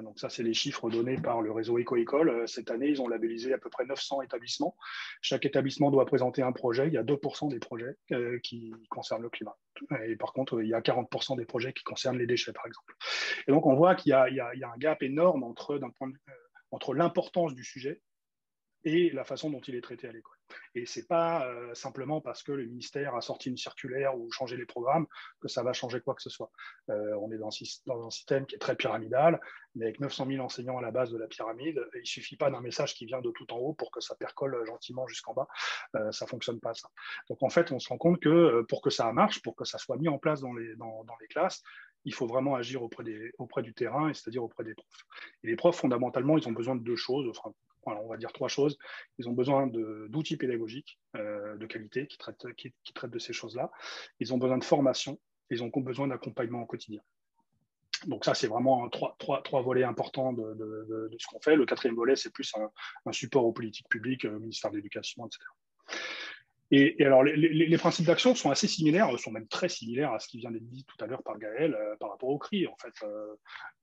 Donc ça, c'est les chiffres donnés par le réseau Éco-École. Cette année, ils ont labellisé à peu près 900 établissements. Chaque établissement doit présenter un projet. Il y a 2% des projets qui concernent le climat. Et par contre, il y a 40% des projets qui concernent les déchets, par exemple. Et donc, on voit qu'il y a un gap énorme entre l'importance du sujet et la façon dont il est traité à l'école. Et ce n'est pas simplement parce que le ministère a sorti une circulaire ou changé les programmes que ça va changer quoi que ce soit. On est dans un système qui est très pyramidal, mais avec 900 000 enseignants à la base de la pyramide, il ne suffit pas d'un message qui vient de tout en haut pour que ça percole gentiment jusqu'en bas. Ça ne fonctionne pas, ça. Donc en fait, on se rend compte que pour que ça marche, pour que ça soit mis en place dans les classes, il faut vraiment agir auprès du terrain, c'est-à-dire auprès des profs. Et les profs, fondamentalement, ils ont besoin de deux choses, voilà, on va dire trois choses. Ils ont besoin d'outils pédagogiques de qualité qui traitent de ces choses-là. Ils ont besoin de formation. Ils ont besoin d'accompagnement au quotidien. Donc ça, c'est vraiment trois volets importants de ce qu'on fait. Le quatrième volet, c'est plus un support aux politiques publiques, au ministère de l'Éducation, etc. Et alors, les principes d'action sont assez similaires, sont même très similaires à ce qui vient d'être dit tout à l'heure par Gaël par rapport au CRI. En fait,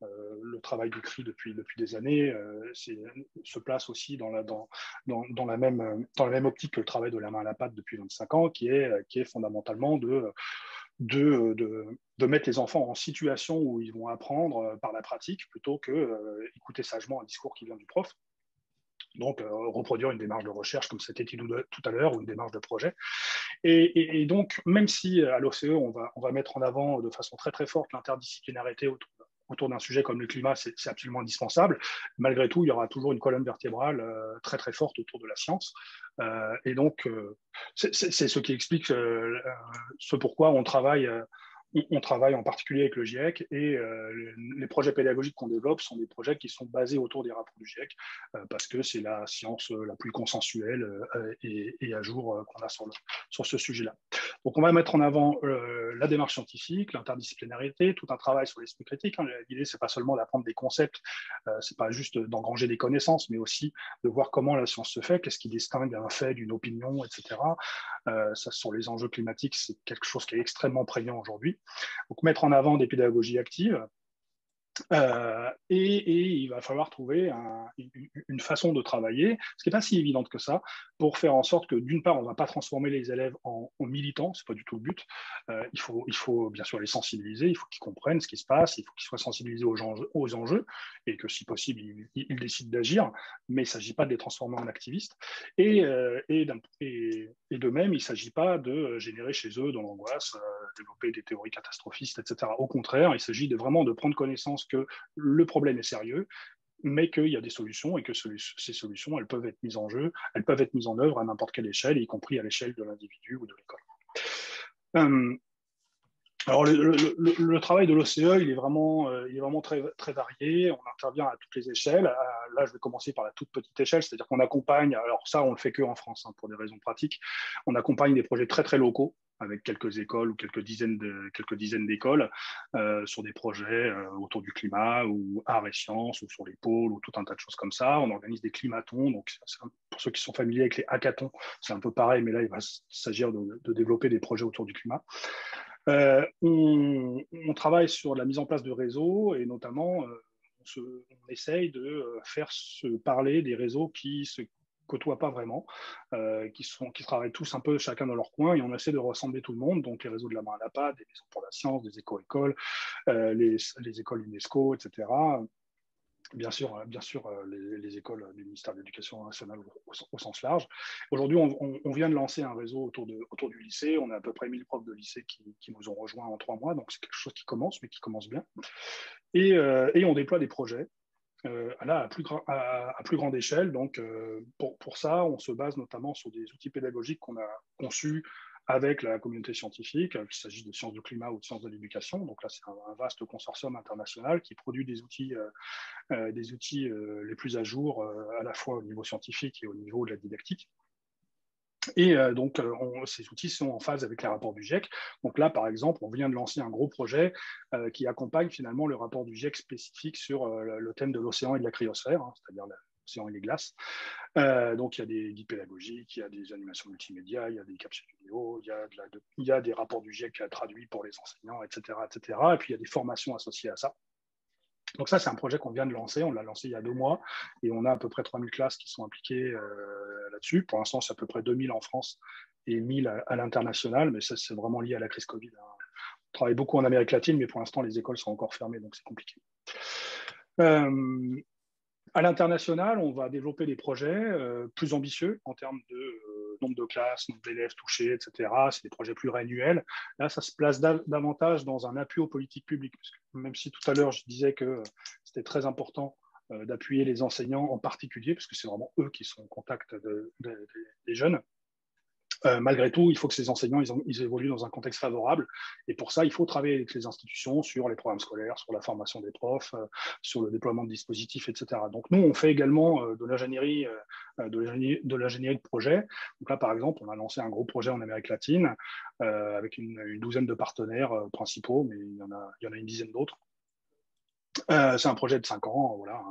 le travail du CRI depuis des années se place aussi dans la même optique que le travail de la main à la pâte depuis 25 ans, qui est fondamentalement de mettre les enfants en situation où ils vont apprendre par la pratique plutôt que écouter sagement un discours qui vient du prof. Donc, reproduire une démarche de recherche comme c'était dit tout à l'heure ou une démarche de projet. Et donc, même si à l'OCE, on va mettre en avant de façon très très forte l'interdisciplinarité autour d'un sujet comme le climat, c'est absolument indispensable. Malgré tout, il y aura toujours une colonne vertébrale très très forte autour de la science. Et donc, c'est ce qui explique ce pourquoi on travaille en particulier avec le GIEC et les projets pédagogiques qu'on développe sont des projets qui sont basés autour des rapports du GIEC parce que c'est la science la plus consensuelle et à jour qu'on a sur ce sujet-là. Donc on va mettre en avant la démarche scientifique, l'interdisciplinarité, tout un travail sur l'esprit critique. Hein. L'idée, c'est pas seulement d'apprendre des concepts, c'est pas juste d'engranger des connaissances, mais aussi de voir comment la science se fait, qu'est-ce qui distingue un fait d'une opinion, etc. Ça, sur les enjeux climatiques, c'est quelque chose qui est extrêmement prégnant aujourd'hui. Donc, mettre en avant des pédagogies actives. Et il va falloir trouver une façon de travailler, ce qui n'est pas si évident que ça, pour faire en sorte que d'une part, on ne va pas transformer les élèves en militants, ce n'est pas du tout le but. Il faut bien sûr les sensibiliser, il faut qu'ils comprennent ce qui se passe, il faut qu'ils soient sensibilisés aux enjeux et que si possible, ils décident d'agir, mais il ne s'agit pas de les transformer en activistes. Et de même, il ne s'agit pas de générer chez eux de l'angoisse, développer des théories catastrophistes, etc. Au contraire, il s'agit vraiment de prendre connaissance que le problème est sérieux, mais qu'il y a des solutions et que ces solutions, elles peuvent être mises en jeu, elles peuvent être mises en œuvre à n'importe quelle échelle, y compris à l'échelle de l'individu ou de l'école. Alors, le travail de l'OCE, il est vraiment très, très varié. On intervient à toutes les échelles. Là, je vais commencer par la toute petite échelle, c'est-à-dire qu'on accompagne, alors ça, on le fait qu'en France, hein, pour des raisons pratiques, on accompagne des projets très, très locaux, avec quelques écoles ou quelques dizaines d'écoles sur des projets autour du climat ou arts et sciences ou sur les pôles ou tout un tas de choses comme ça. On organise des climatons, donc pour ceux qui sont familiers avec les hackathons, c'est un peu pareil, mais là, il va s'agir de développer des projets autour du climat. On travaille sur la mise en place de réseaux et notamment, on essaye de faire se parler des réseaux qui se côtoient pas vraiment, qui travaillent tous un peu chacun dans leur coin, et on essaie de rassembler tout le monde, donc les réseaux de la main à la pâte, des maisons pour la science, des éco-écoles, les écoles UNESCO, etc. Bien sûr, les écoles du ministère de l'Éducation nationale au sens large. Aujourd'hui, on vient de lancer un réseau autour du lycée. On a à peu près 1000 profs de lycée qui nous ont rejoints en 3 mois, donc c'est quelque chose qui commence, mais qui commence bien. Et on déploie des projets là, à plus grande échelle. Donc, pour ça, on se base notamment sur des outils pédagogiques qu'on a conçus avec la communauté scientifique, qu'il s'agisse de sciences du climat ou de sciences de l'éducation. Donc là, c'est un vaste consortium international qui produit des outils les plus à jour, à la fois au niveau scientifique et au niveau de la didactique. Et donc, ces outils sont en phase avec les rapports du GIEC. Donc là, par exemple, on vient de lancer un gros projet qui accompagne finalement le rapport du GIEC spécifique sur le thème de l'océan et de la cryosphère, hein, c'est-à-dire l'océan et les glaces. Donc, il y a des guides pédagogiques, il y a des animations multimédia, il y a des capsules vidéo, il y a des rapports du GIEC traduits pour les enseignants, etc., etc. Et puis, il y a des formations associées à ça. Donc ça, c'est un projet qu'on vient de lancer. On l'a lancé il y a 2 mois et on a à peu près 3000 classes qui sont impliquées là-dessus. Pour l'instant, c'est à peu près 2000 en France et 1000 à l'international, mais ça, c'est vraiment lié à la crise Covid. On travaille beaucoup en Amérique latine, mais pour l'instant, les écoles sont encore fermées, donc c'est compliqué. À l'international, on va développer des projets plus ambitieux en termes de nombre de classes, nombre d'élèves touchés, etc. C'est des projets plus annuels. Là, ça se place davantage dans un appui aux politiques publiques. Parce que même si tout à l'heure, je disais que c'était très important d'appuyer les enseignants en particulier, parce que c'est vraiment eux qui sont en contact des jeunes. Malgré tout, il faut que ces enseignants ils évoluent dans un contexte favorable. Et pour ça, il faut travailler avec les institutions sur les programmes scolaires, sur la formation des profs, sur le déploiement de dispositifs, etc. Donc nous, on fait également de l'ingénierie de projet. Donc là, par exemple, on a lancé un gros projet en Amérique latine avec une douzaine de partenaires principaux, mais il y en a une dizaine d'autres. C'est un projet de 5 ans, voilà,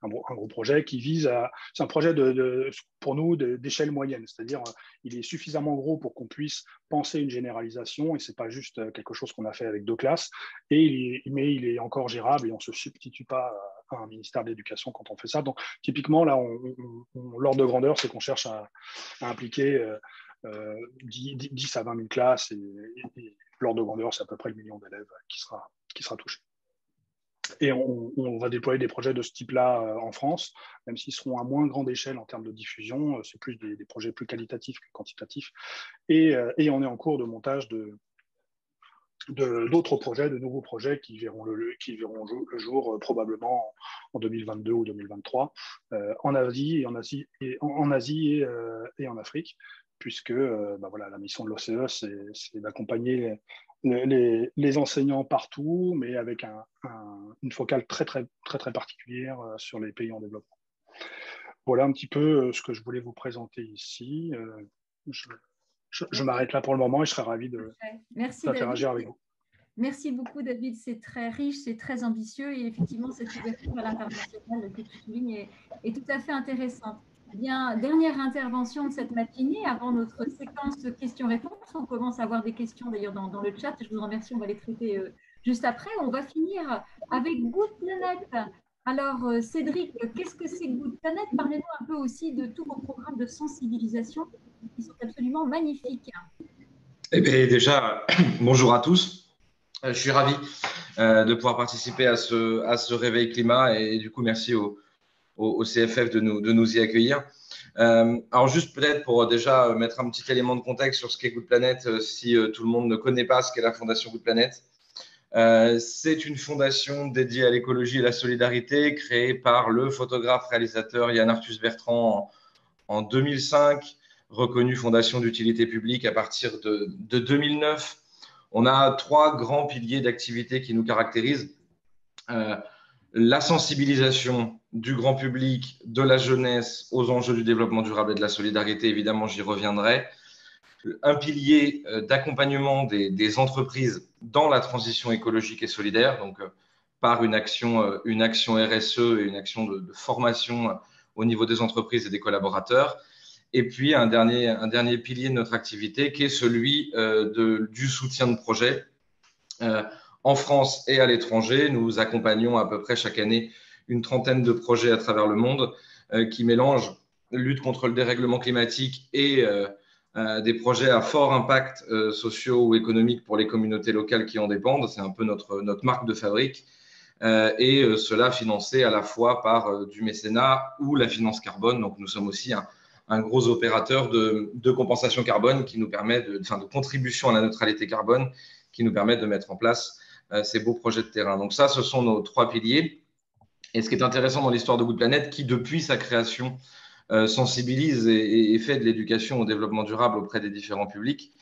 un gros projet qui vise à... C'est un projet pour nous d'échelle moyenne, c'est-à-dire il est suffisamment gros pour qu'on puisse penser une généralisation et ce n'est pas juste quelque chose qu'on a fait avec 2 classes, mais il est encore gérable et on ne se substitue pas à un ministère de l'Éducation quand on fait ça. Donc typiquement, là, l'ordre de grandeur, c'est qu'on cherche à impliquer 10 à 20 000 classes et l'ordre de grandeur, c'est à peu près le million d'élèves qui sera touché. Et on va déployer des projets de ce type-là en France, même s'ils seront à moins grande échelle en termes de diffusion. C'est plus des projets plus qualitatifs que quantitatifs. Et on est en cours de montage d'autres projets, de nouveaux projets qui verront le jour probablement en 2022 ou 2023 en Asie et en Afrique, puisque voilà, la mission de l'OCE, c'est d'accompagner les enseignants partout, mais avec une focale très, très, très, très particulière sur les pays en développement. Voilà un petit peu ce que je voulais vous présenter ici. Je m'arrête là pour le moment et je serai ravi d'interagir avec vous. Merci beaucoup, David. C'est très riche, c'est très ambitieux et effectivement, cette ouverture à l'international que tu soulignes est tout à fait intéressante. Bien, dernière intervention de cette matinée avant notre séquence questions-réponses. On commence à avoir des questions d'ailleurs dans le chat. Je vous remercie, on va les traiter juste après. On va finir avec Good Planet. Alors, Cédric, qu'est-ce que c'est Good Planet? Parlez-nous un peu aussi de tous vos programmes de sensibilisation qui sont absolument magnifiques. Eh bien, déjà, bonjour à tous. Je suis ravi de pouvoir participer à ce réveil climat et du coup, merci au CFF de nous y accueillir. Alors, juste peut-être pour déjà mettre un petit élément de contexte sur ce qu'est Good Planet, si tout le monde ne connaît pas ce qu'est la Fondation Good Planet. C'est une fondation dédiée à l'écologie et la solidarité créée par le photographe-réalisateur Yann Arthus Bertrand en 2005, reconnue fondation d'utilité publique à partir de 2009. On a 3 grands piliers d'activité qui nous caractérisent. La sensibilisation du grand public, de la jeunesse aux enjeux du développement durable et de la solidarité, évidemment, j'y reviendrai. Un pilier d'accompagnement des entreprises dans la transition écologique et solidaire, donc par une action RSE et une action de formation au niveau des entreprises et des collaborateurs. Et puis, un dernier pilier de notre activité qui est celui du soutien de projet. En France et à l'étranger, nous accompagnons à peu près chaque année une trentaine de projets à travers le monde qui mélangent lutte contre le dérèglement climatique et des projets à fort impact sociaux ou économiques pour les communautés locales qui en dépendent. C'est un peu notre marque de fabrique. Et cela financé à la fois par du mécénat ou la finance carbone. Donc, nous sommes aussi un gros opérateur de compensation carbone qui nous permet de contribution à la neutralité carbone qui nous permet de mettre en place ces beaux projets de terrain. Donc ça, ce sont nos 3 piliers. Et ce qui est intéressant dans l'histoire de Good Planet, qui depuis sa création sensibilise et fait de l'éducation au développement durable auprès des différents publics,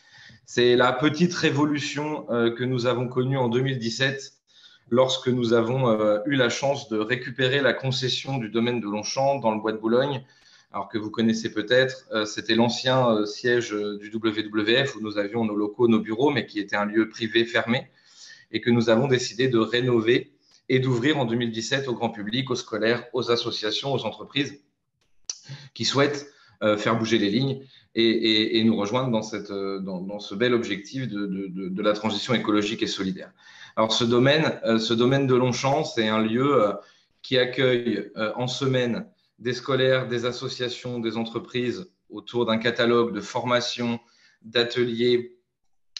c'est la petite révolution que nous avons connue en 2017 lorsque nous avons eu la chance de récupérer la concession du domaine de Longchamp dans le Bois de Boulogne. Alors que vous connaissez peut-être, c'était l'ancien siège du WWF où nous avions nos locaux, nos bureaux, mais qui était un lieu privé fermé et que nous avons décidé de rénover et d'ouvrir en 2017 au grand public, aux scolaires, aux associations, aux entreprises qui souhaitent faire bouger les lignes et nous rejoindre dans ce bel objectif de la transition écologique et solidaire. Alors ce domaine de Longchamp, c'est un lieu qui accueille en semaine des scolaires, des associations, des entreprises autour d'un catalogue de formations, d'ateliers,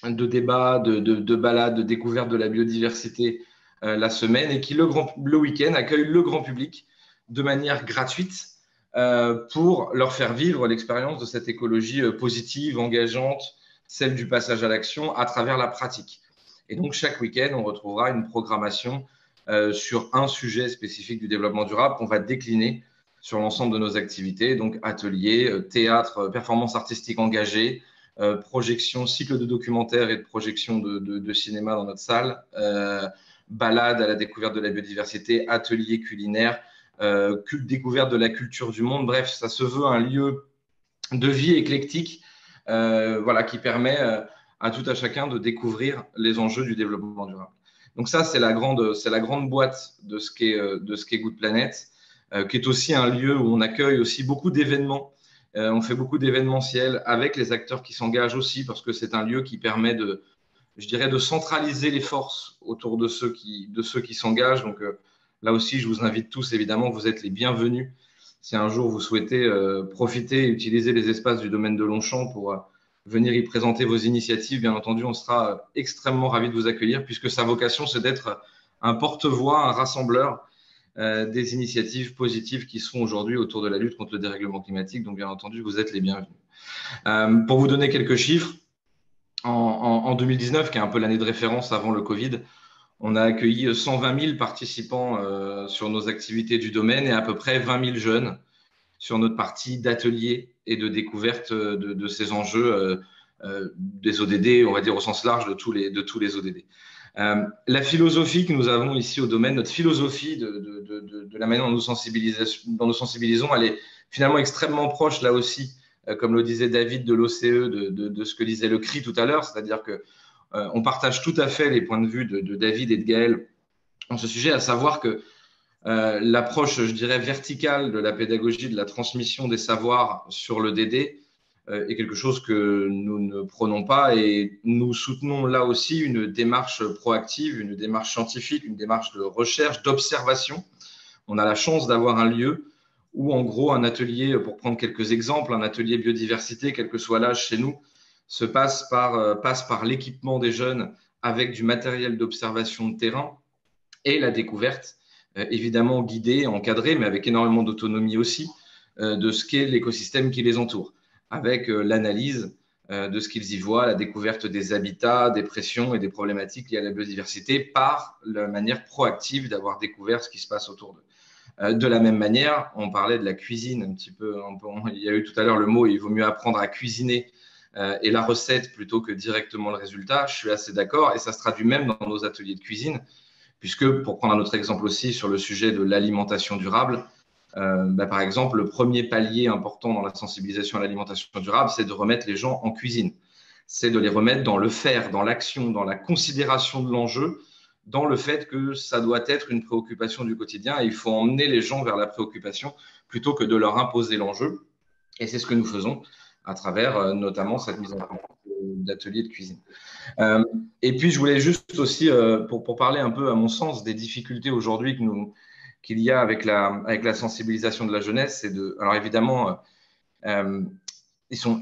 de débats, de balades, de découvertes de la biodiversité la semaine et qui, le week-end, accueille le grand public de manière gratuite pour leur faire vivre l'expérience de cette écologie positive, engageante, celle du passage à l'action à travers la pratique. Et donc, chaque week-end, on retrouvera une programmation sur un sujet spécifique du développement durable qu'on va décliner sur l'ensemble de nos activités, donc ateliers, théâtre, performances artistiques engagées, projection, cycle de documentaires et de projection de cinéma dans notre salle, balade à la découverte de la biodiversité, ateliers culinaires, découverte de la culture du monde. Bref, ça se veut un lieu de vie éclectique qui permet à tout à chacun de découvrir les enjeux du développement durable. Donc ça, c'est la grande boîte de ce qu'est Good Planet, qui est aussi un lieu où on accueille aussi beaucoup d'événements. On fait beaucoup d'événementiels avec les acteurs qui s'engagent aussi, parce que c'est un lieu qui permet de centraliser les forces autour de ceux qui s'engagent. Donc là aussi, je vous invite tous, évidemment, vous êtes les bienvenus. Si un jour vous souhaitez profiter et utiliser les espaces du domaine de Longchamp pour venir y présenter vos initiatives, bien entendu, on sera extrêmement ravis de vous accueillir, puisque sa vocation, c'est d'être un porte-voix, un rassembleur des initiatives positives qui sont aujourd'hui autour de la lutte contre le dérèglement climatique. Donc, bien entendu, vous êtes les bienvenus. Pour vous donner quelques chiffres, en 2019, qui est un peu l'année de référence avant le Covid, on a accueilli 120 000 participants sur nos activités du domaine et à peu près 20 000 jeunes sur notre partie d'ateliers et de découverte de ces enjeux des ODD, on va dire au sens large de tous les ODD. La philosophie que nous avons ici au domaine, notre philosophie de la manière dont nous sensibilisons, elle est finalement extrêmement proche, là aussi, comme le disait David de l'OCE, de ce que disait le CRI tout à l'heure, c'est-à-dire qu'on partage tout à fait les points de vue de David et de Gaël en ce sujet, à savoir que l'approche, je dirais, verticale de la pédagogie, de la transmission des savoirs sur le DD, est quelque chose que nous ne prenons pas et nous soutenons là aussi une démarche proactive, une démarche scientifique, une démarche de recherche, d'observation. On a la chance d'avoir un lieu où, en gros, un atelier, pour prendre quelques exemples, un atelier biodiversité, quel que soit l'âge chez nous, passe par l'équipement des jeunes avec du matériel d'observation de terrain et la découverte, évidemment guidée, encadrée, mais avec énormément d'autonomie aussi, de ce qu'est l'écosystème qui les entoure, avec l'analyse de ce qu'ils y voient, la découverte des habitats, des pressions et des problématiques liées à la biodiversité par la manière proactive d'avoir découvert ce qui se passe autour d'eux. De la même manière, on parlait de la cuisine un petit peu, il y a eu tout à l'heure le mot « il vaut mieux apprendre à cuisiner » et la recette plutôt que directement le résultat. Je suis assez d'accord et ça se traduit même dans nos ateliers de cuisine, puisque pour prendre un autre exemple aussi sur le sujet de l'alimentation durable, par exemple, le premier palier important dans la sensibilisation à l'alimentation durable, c'est de remettre les gens en cuisine. C'est de les remettre dans le faire, dans l'action, dans la considération de l'enjeu dans le fait que ça doit être une préoccupation du quotidien et il faut emmener les gens vers la préoccupation plutôt que de leur imposer l'enjeu. Et c'est ce que nous faisons à travers notamment cette mise en place d'ateliers de cuisine. Et puis, je voulais juste aussi, pour parler un peu, à mon sens, des difficultés aujourd'hui qu'il y a avec la sensibilisation de la jeunesse. Alors, évidemment,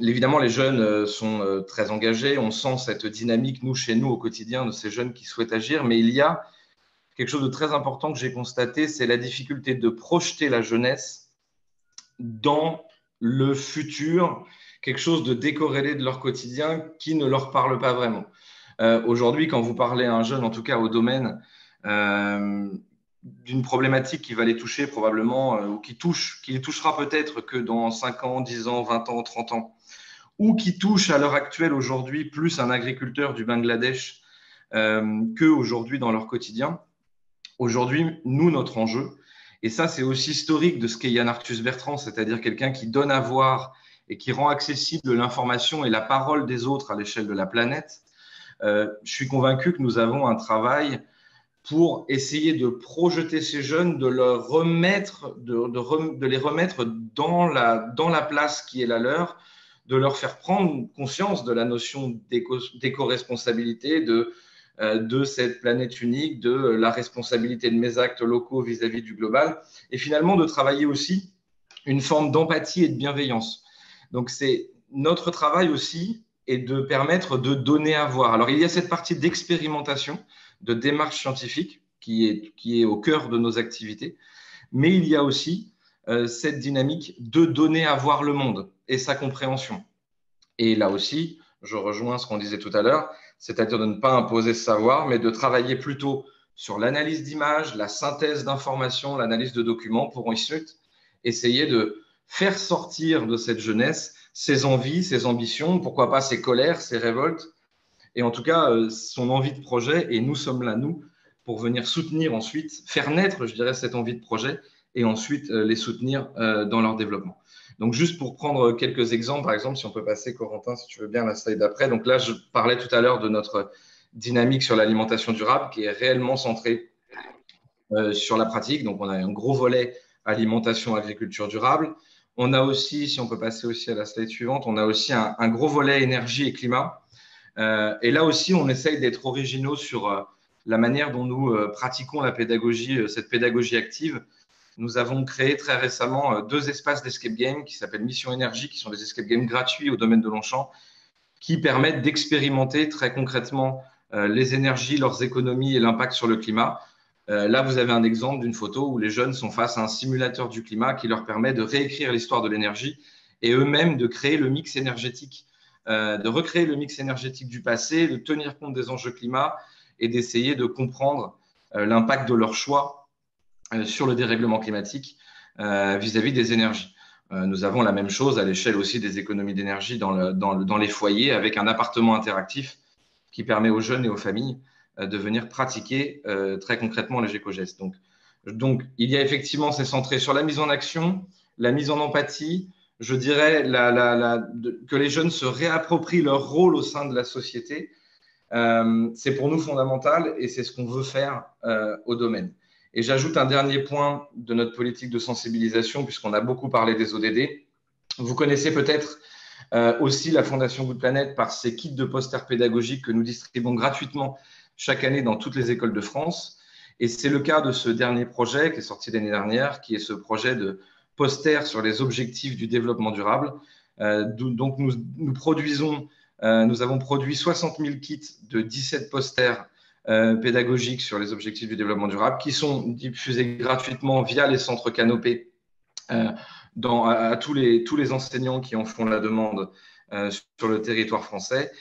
évidemment, les jeunes sont très engagés. On sent cette dynamique, chez nous, au quotidien, de ces jeunes qui souhaitent agir. Mais il y a quelque chose de très important que j'ai constaté, c'est la difficulté de projeter la jeunesse dans le futur, quelque chose de décorrélé de leur quotidien qui ne leur parle pas vraiment. Aujourd'hui, quand vous parlez à un jeune, en tout cas au domaine d'une problématique qui va les toucher probablement, ou qui les touchera peut-être que dans 5 ans, 10 ans, 20 ans, 30 ans, ou qui touche à l'heure actuelle aujourd'hui plus un agriculteur du Bangladesh qu'aujourd'hui dans leur quotidien. Aujourd'hui, nous, notre enjeu, et ça c'est aussi historique de ce qu'est Yann Arthus Bertrand, c'est-à-dire quelqu'un qui donne à voir et qui rend accessible l'information et la parole des autres à l'échelle de la planète. Je suis convaincu que nous avons un travail pour essayer de projeter ces jeunes, de les remettre dans la place qui est la leur, de leur faire prendre conscience de la notion d'éco-responsabilité, de cette planète unique, de la responsabilité de mes actes locaux vis-à-vis du global, et finalement de travailler aussi une forme d'empathie et de bienveillance. Donc, c'est notre travail aussi est de permettre de donner à voir. Alors, il y a cette partie d'expérimentation, de démarche scientifique qui est au cœur de nos activités, mais il y a aussi cette dynamique de donner à voir le monde et sa compréhension. Et là aussi, je rejoins ce qu'on disait tout à l'heure, c'est-à-dire de ne pas imposer ce savoir, mais de travailler plutôt sur l'analyse d'images, la synthèse d'informations, l'analyse de documents pour ensuite essayer de faire sortir de cette jeunesse ses envies, ses ambitions, pourquoi pas ses colères, ses révoltes, et en tout cas son envie de projet. Et nous sommes là, nous, pour venir soutenir ensuite, faire naître, je dirais, cette envie de projet et ensuite les soutenir dans leur développement. Donc, juste pour prendre quelques exemples, par exemple, si on peut passer, Corentin, si tu veux bien, la slide d'après. Donc là, je parlais tout à l'heure de notre dynamique sur l'alimentation durable qui est réellement centrée sur la pratique. Donc, on a un gros volet alimentation, agriculture durable. On a aussi, si on peut passer aussi à la slide suivante, on a aussi un gros volet énergie et climat. Et là aussi, on essaye d'être originaux sur la manière dont nous pratiquons la pédagogie, cette pédagogie active. Nous avons créé très récemment 2 espaces d'escape game qui s'appellent Mission Énergie, qui sont des escape games gratuits au domaine de Longchamp, qui permettent d'expérimenter très concrètement les énergies, leurs économies et l'impact sur le climat. Là, vous avez un exemple d'une photo où les jeunes sont face à un simulateur du climat qui leur permet de réécrire l'histoire de l'énergie et eux-mêmes de créer le mix énergétique, de recréer le mix énergétique du passé, de tenir compte des enjeux climat et d'essayer de comprendre l'impact de leur choix sur le dérèglement climatique vis-à-vis des énergies. Nous avons la même chose à l'échelle aussi des économies d'énergie dans les foyers avec un appartement interactif qui permet aux jeunes et aux familles de venir pratiquer très concrètement les éco-gestes. Donc, il y a effectivement, c'est centré sur la mise en action, la mise en empathie, je dirais que les jeunes se réapproprient leur rôle au sein de la société. C'est pour nous fondamental et c'est ce qu'on veut faire au domaine. Et j'ajoute un dernier point de notre politique de sensibilisation, puisqu'on a beaucoup parlé des ODD. Vous connaissez peut-être aussi la Fondation Good Planet par ses kits de posters pédagogiques que nous distribuons gratuitement chaque année dans toutes les écoles de France. Et c'est le cas de ce dernier projet qui est sorti l'année dernière, qui est ce projet de poster sur les objectifs du développement durable. Donc, nous avons produit 60 000 kits de 17 posters pédagogiques sur les objectifs du développement durable qui sont diffusés gratuitement via les centres Canopé à tous les enseignants qui en font la demande sur le territoire français.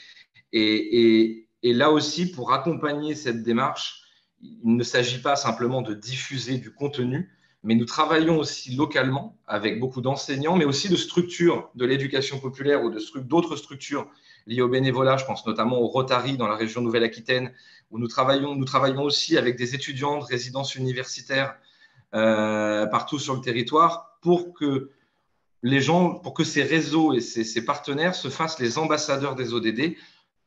Et là aussi, pour accompagner cette démarche, il ne s'agit pas simplement de diffuser du contenu, mais nous travaillons aussi localement avec beaucoup d'enseignants, mais aussi de structures de l'éducation populaire ou d'autres structures liées au bénévolat. Je pense notamment au Rotary dans la région Nouvelle-Aquitaine, où nous travaillons aussi avec des étudiants de résidence universitaire partout sur le territoire pour que ces réseaux et ces partenaires se fassent les ambassadeurs des ODD,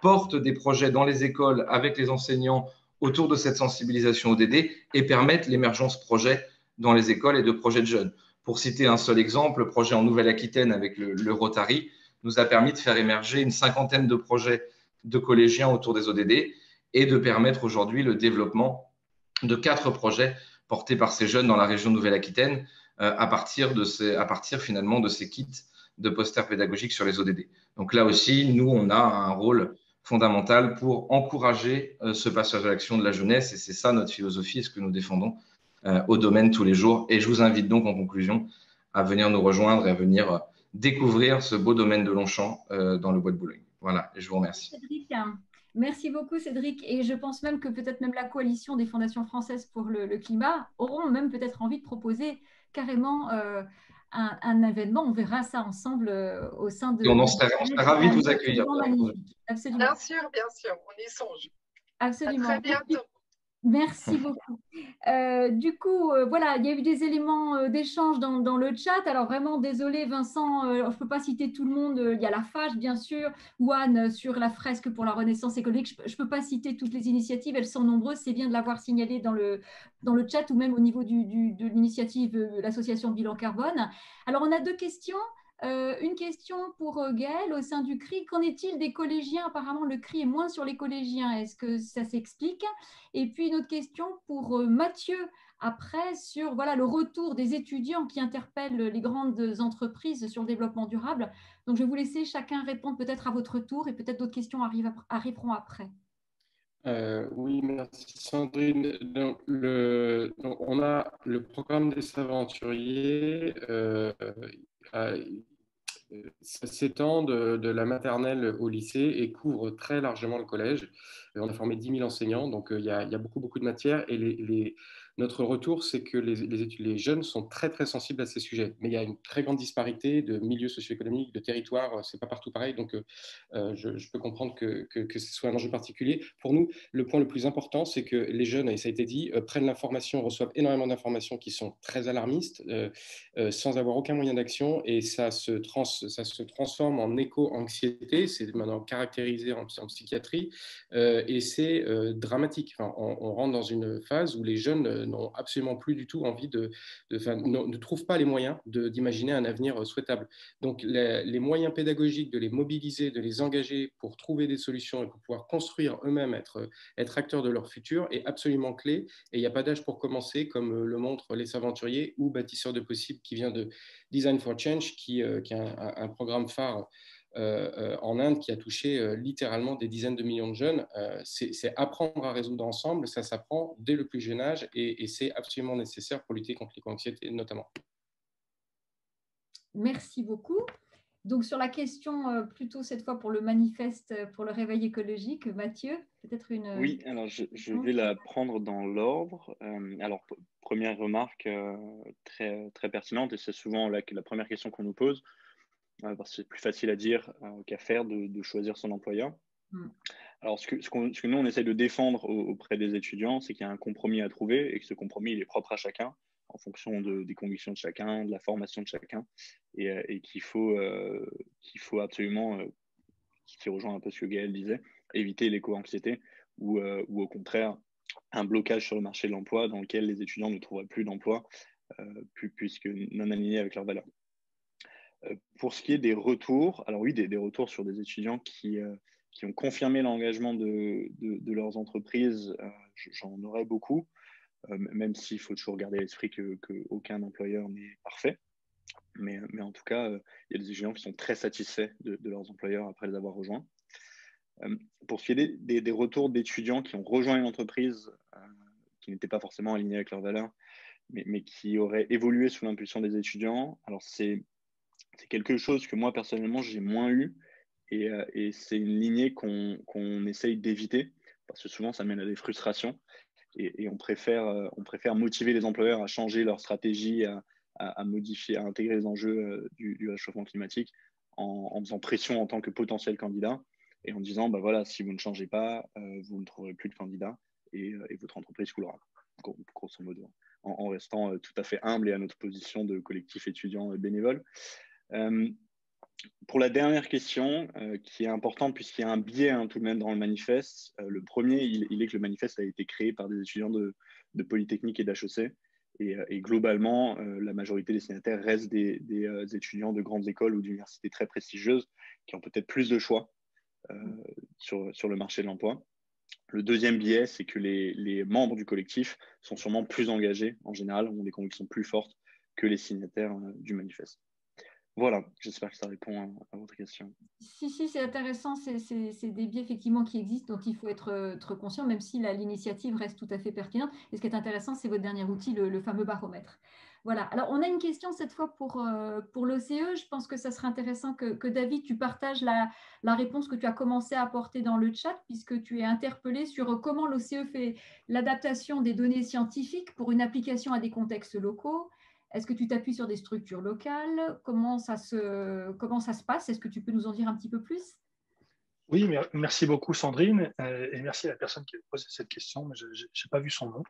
portent des projets dans les écoles avec les enseignants autour de cette sensibilisation ODD et permettre l'émergence projet dans les écoles et de projets de jeunes. Pour citer un seul exemple, le projet en Nouvelle-Aquitaine avec le Rotary nous a permis de faire émerger une 50aine de projets de collégiens autour des ODD et de permettre aujourd'hui le développement de 4 projets portés par ces jeunes dans la région de Nouvelle-Aquitaine à partir finalement de ces kits de posters pédagogiques sur les ODD. Donc là aussi, nous, on a un rôle fondamental pour encourager ce passage à l'action de la jeunesse et c'est ça notre philosophie et ce que nous défendons au domaine tous les jours. Et je vous invite donc en conclusion à venir nous rejoindre et à venir découvrir ce beau domaine de Longchamp dans le Bois de Boulogne. Voilà, et je vous remercie. Cédric, merci beaucoup Cédric. Et je pense même que peut-être même la coalition des fondations françaises pour le climat auront même peut-être envie de proposer carrément un événement. On verra ça ensemble au sein de… Et on serait ravis de vous accueillir. Magnifique. Absolument. Bien sûr, on y songe. Absolument. À très bientôt. Merci beaucoup. Du coup, voilà, il y a eu des éléments d'échange dans le chat. Alors vraiment, désolé Vincent, je ne peux pas citer tout le monde. Il y a la FACH, bien sûr, Juan sur la fresque pour la renaissance écologique. Je ne peux pas citer toutes les initiatives, elles sont nombreuses. C'est bien de l'avoir signalé dans le chat ou même au niveau de l'initiative de l'association Bilan Carbone. Alors, on a 2 questions. Une question pour Gaëlle au sein du CRI. Qu'en est-il des collégiens? Apparemment, le CRI est moins sur les collégiens. Est-ce que ça s'explique? Et puis, une autre question pour Mathieu, après, sur voilà, le retour des étudiants qui interpellent les grandes entreprises sur le développement durable. Donc, je vais vous laisser chacun répondre peut-être à votre tour et peut-être d'autres questions arriveront après. Oui, merci Sandrine. Donc, on a le programme des aventuriers. Ça s'étend de la maternelle au lycée et couvre très largement le collège. On a formé 10 000 enseignants, donc il y a beaucoup de matière. Et notre retour, c'est que les jeunes sont très, très sensibles à ces sujets. Mais il y a une très grande disparité de milieux socio-économiques, de territoires. Ce n'est pas partout pareil. Donc, je peux comprendre que ce soit un enjeu particulier. Pour nous, le point le plus important, c'est que les jeunes, et ça a été dit, prennent l'information, reçoivent énormément d'informations qui sont très alarmistes, sans avoir aucun moyen d'action. Et ça se transforme en éco-anxiété. C'est maintenant caractérisé en psychiatrie. Et c'est dramatique. Enfin, on rentre dans une phase où les jeunes n'ont absolument plus du tout envie ne trouvent pas les moyens d'imaginer un avenir souhaitable. Donc, les moyens pédagogiques de les mobiliser, de les engager pour trouver des solutions et pour pouvoir construire eux-mêmes, être acteurs de leur futur est absolument clé. Et il n'y a pas d'âge pour commencer, comme le montrent Les Aventuriers ou Bâtisseurs de Possibles, qui vient de Design for Change, qui est un programme phare en Inde qui a touché littéralement des dizaines de millions de jeunes. C'est apprendre à résoudre ensemble, ça s'apprend dès le plus jeune âge et c'est absolument nécessaire pour lutter contre l'éco-anxiété notamment. Merci beaucoup. Donc sur la question plutôt cette fois pour le manifeste pour le réveil écologique, Mathieu, peut-être une… Oui, alors je vais la prendre dans l'ordre. Alors première remarque très, très pertinente et c'est souvent la première question qu'on nous pose. Parce que c'est plus facile à dire qu'à faire de choisir son employeur. Alors, ce que nous, on essaie de défendre auprès des étudiants, c'est qu'il y a un compromis à trouver et que ce compromis, il est propre à chacun en fonction des convictions de chacun, de la formation de chacun et qu'il faut absolument, qui rejoint un peu ce que Gaëlle disait, éviter l'éco-anxiété ou au contraire, un blocage sur le marché de l'emploi dans lequel les étudiants ne trouveraient plus d'emploi puisque non alignés avec leurs valeurs. Pour ce qui est des retours, alors oui, des retours sur des étudiants qui ont confirmé l'engagement de leurs entreprises, j'en aurais beaucoup, même s'il faut toujours garder à l'esprit qu'aucun employeur n'est parfait. Mais en tout cas, il y a des étudiants qui sont très satisfaits de leurs employeurs après les avoir rejoints. Pour ce qui est des retours d'étudiants qui ont rejoint une entreprise qui n'était pas forcément alignée avec leurs valeurs, mais qui auraient évolué sous l'impulsion des étudiants, alors c'est quelque chose que moi, personnellement, j'ai moins eu. Et c'est une lignée qu'on essaye d'éviter parce que souvent, ça mène à des frustrations. Et on préfère motiver les employeurs à changer leur stratégie, à modifier, à intégrer les enjeux du réchauffement climatique en faisant pression en tant que potentiel candidat et en disant, bah voilà, si vous ne changez pas, vous ne trouverez plus de candidats et votre entreprise coulera, grosso modo, en restant tout à fait humble et à notre position de collectif étudiant bénévole. Pour la dernière question, qui est importante puisqu'il y a un biais tout de même dans le manifeste, le premier, il est que le manifeste a été créé par des étudiants de Polytechnique et d'HEC. Et globalement, la majorité des signataires restent des étudiants de grandes écoles ou d'universités très prestigieuses qui ont peut-être plus de choix sur le marché de l'emploi. Le deuxième biais, c'est que les membres du collectif sont sûrement plus engagés, en général, ont des convictions plus fortes que les signataires du manifeste. Voilà, j'espère que ça répond à votre question. Si, c'est intéressant, c'est des biais effectivement qui existent, dont il faut être conscient, même si l'initiative reste tout à fait pertinente. Et ce qui est intéressant, c'est votre dernier outil, le fameux baromètre. Voilà, alors on a une question cette fois pour l'OCE. Je pense que ça serait intéressant que David, tu partages la réponse que tu as commencé à apporter dans le chat, puisque tu es interpellé sur comment l'OCE fait l'adaptation des données scientifiques pour une application à des contextes locaux. Est-ce que tu t'appuies sur des structures locales? Comment ça se passe? Est-ce que tu peux nous en dire un petit peu plus? Oui, merci beaucoup Sandrine, et merci à la personne qui a posé cette question, mais je n'ai pas vu son nom.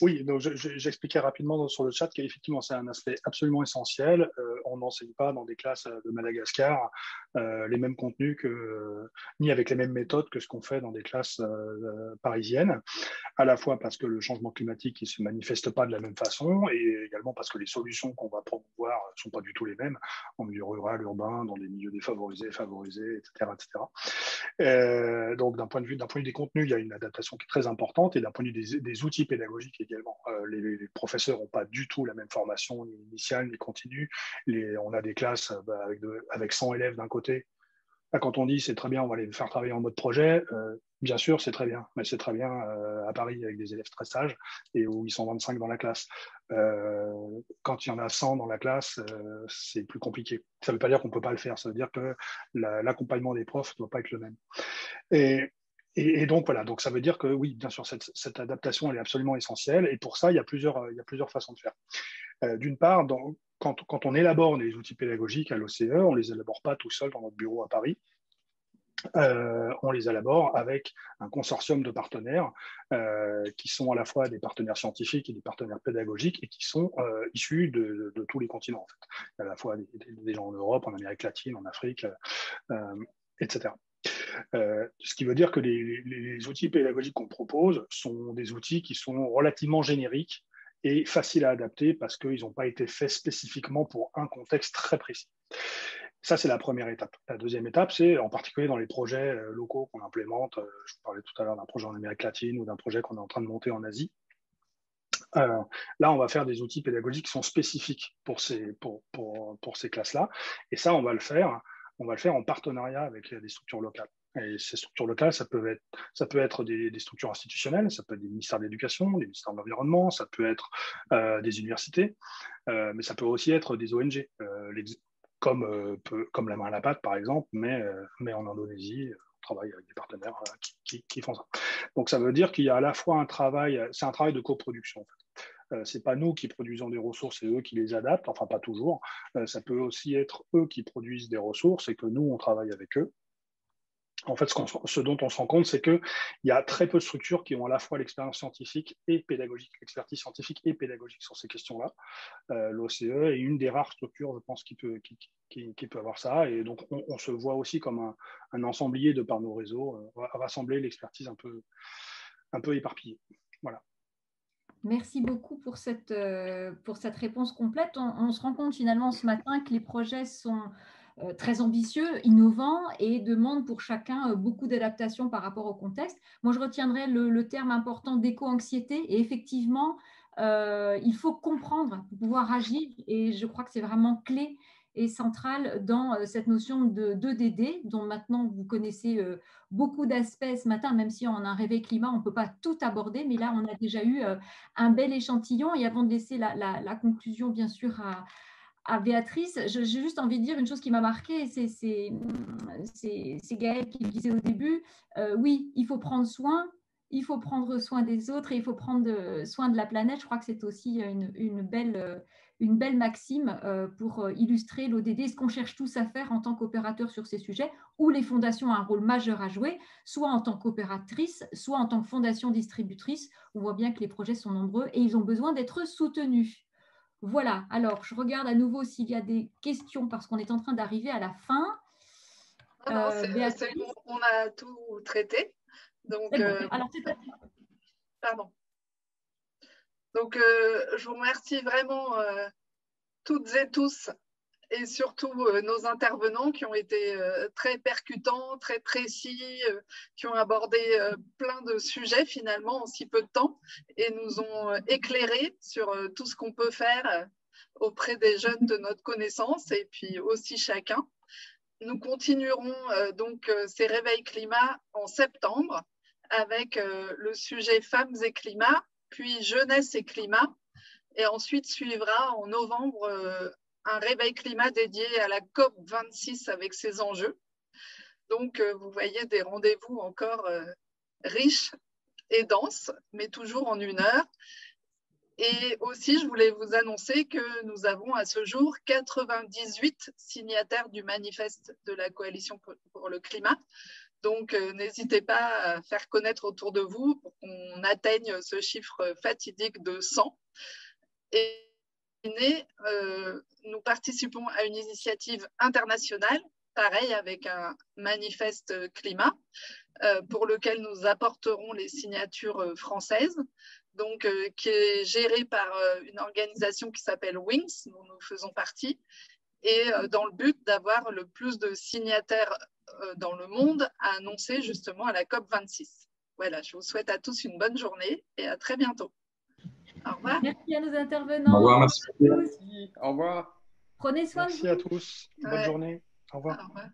Oui, donc j'expliquais rapidement sur le chat qu'effectivement c'est un aspect absolument essentiel. On n'enseigne pas dans des classes de Madagascar les mêmes contenus ni avec les mêmes méthodes que ce qu'on fait dans des classes parisiennes, à la fois parce que le changement climatique ne se manifeste pas de la même façon, et également parce que les solutions qu'on va promouvoir ne sont pas du tout les mêmes en milieu rural, urbain, dans des milieux défavorisés, favorisés, etc. Donc d'un point de vue des contenus, il y a une adaptation qui est très importante, et d'un point de vue des outils pédagogiques également. Les professeurs n'ont pas du tout la même formation, ni initiale, ni continue. On a des classes avec 100 élèves d'un côté. Là, quand on dit c'est très bien, on va les faire travailler en mode projet, bien sûr, c'est très bien, mais c'est très bien à Paris avec des élèves très sages et où ils sont 25 dans la classe. Quand il y en a 100 dans la classe, c'est plus compliqué. Ça ne veut pas dire qu'on ne peut pas le faire, ça veut dire que l'accompagnement des profs ne doit pas être le même. Et donc, voilà, donc ça veut dire que oui, bien sûr, cette adaptation, elle est absolument essentielle, et pour ça, il y a plusieurs façons de faire. D'une part, quand on élabore les outils pédagogiques à l'OCE, on ne les élabore pas tout seul dans notre bureau à Paris. On les élabore avec un consortium de partenaires qui sont à la fois des partenaires scientifiques et des partenaires pédagogiques, et qui sont issus de tous les continents, en fait. À la fois des gens en Europe, en Amérique latine, en Afrique, etc. Ce qui veut dire que les outils pédagogiques qu'on propose sont des outils qui sont relativement génériques et faciles à adapter parce qu'ils n'ont pas été faits spécifiquement pour un contexte très précis. Ça, c'est la première étape. La deuxième étape, c'est en particulier dans les projets locaux qu'on implémente. Je vous parlais tout à l'heure d'un projet en Amérique latine ou d'un projet qu'on est en train de monter en Asie. Là, on va faire des outils pédagogiques qui sont spécifiques pour ces classes-là. Et ça, on va le faire en partenariat avec des structures locales. Et ces structures locales, ça peut être des structures institutionnelles, ça peut être des ministères de l'Éducation, des ministères de l'Environnement, ça peut être des universités, mais ça peut aussi être des ONG, comme la main à la pâte, par exemple, mais en Indonésie, on travaille avec des partenaires qui font ça. Donc, ça veut dire qu'il y a à la fois c'est un travail de coproduction, en fait. Ce n'est pas nous qui produisons des ressources et eux qui les adaptent, enfin pas toujours. Ça peut aussi être eux qui produisent des ressources et que nous, on travaille avec eux. En fait, ce dont on se rend compte, c'est qu'il y a très peu de structures qui ont à la fois l'expérience scientifique et pédagogique, l'expertise scientifique et pédagogique sur ces questions-là. L'OCE est une des rares structures, je pense, qui peut avoir ça. Et donc, on se voit aussi comme un ensemblier de par nos réseaux, à rassembler l'expertise un peu éparpillée. Voilà. Merci beaucoup pour cette réponse complète. On se rend compte finalement ce matin que les projets sont très ambitieux, innovants, et demandent pour chacun beaucoup d'adaptation par rapport au contexte. Moi, je retiendrai le terme important d'éco-anxiété, et effectivement, il faut comprendre pour pouvoir agir, et je crois que c'est vraiment clé et central dans cette notion d'EDD, dont maintenant vous connaissez beaucoup d'aspects ce matin, même si on a un réveil climat, on ne peut pas tout aborder, mais là, on a déjà eu un bel échantillon. Et avant de laisser la conclusion, bien sûr, à Béatrice, j'ai juste envie de dire une chose qui m'a marquée, c'est Gaëlle qui le disait au début, oui, il faut prendre soin des autres, et il faut prendre soin de la planète. Je crois que c'est aussi une belle maxime pour illustrer l'ODD, ce qu'on cherche tous à faire en tant qu'opérateurs sur ces sujets, où les fondations ont un rôle majeur à jouer, soit en tant qu'opératrice, soit en tant que fondation distributrice. On voit bien que les projets sont nombreux et ils ont besoin d'être soutenus. Voilà, alors je regarde à nouveau s'il y a des questions parce qu'on est en train d'arriver à la fin. Non, c'est bon, on a tout traité. Donc, bon. Alors, pardon. Donc, je vous remercie vraiment toutes et tous, et surtout nos intervenants qui ont été très percutants, très précis, qui ont abordé plein de sujets finalement en si peu de temps et nous ont éclairés sur tout ce qu'on peut faire auprès des jeunes de notre connaissance et puis aussi chacun. Nous continuerons donc ces réveils climat en septembre avec le sujet femmes et climat, puis jeunesse et climat. Et ensuite suivra en novembre un réveil climat dédié à la COP26 avec ses enjeux. Donc, vous voyez des rendez-vous encore riches et denses, mais toujours en 1 heure. Et aussi, je voulais vous annoncer que nous avons à ce jour 98 signataires du manifeste de la Coalition pour le climat. Donc, n'hésitez pas à faire connaître autour de vous pour qu'on atteigne ce chiffre fatidique de 100. Et nous participons à une initiative internationale, pareil avec un manifeste climat, pour lequel nous apporterons les signatures françaises, donc, qui est gérée par une organisation qui s'appelle WINGS, dont nous faisons partie, et dans le but d'avoir le plus de signataires dans le monde à annoncer justement à la COP26. Voilà, je vous souhaite à tous une bonne journée et à très bientôt. Au revoir. Merci à nos intervenants. Au revoir, merci. Au revoir. Prenez soin de vous. Merci à tous. Bonne journée. Au revoir. Au revoir.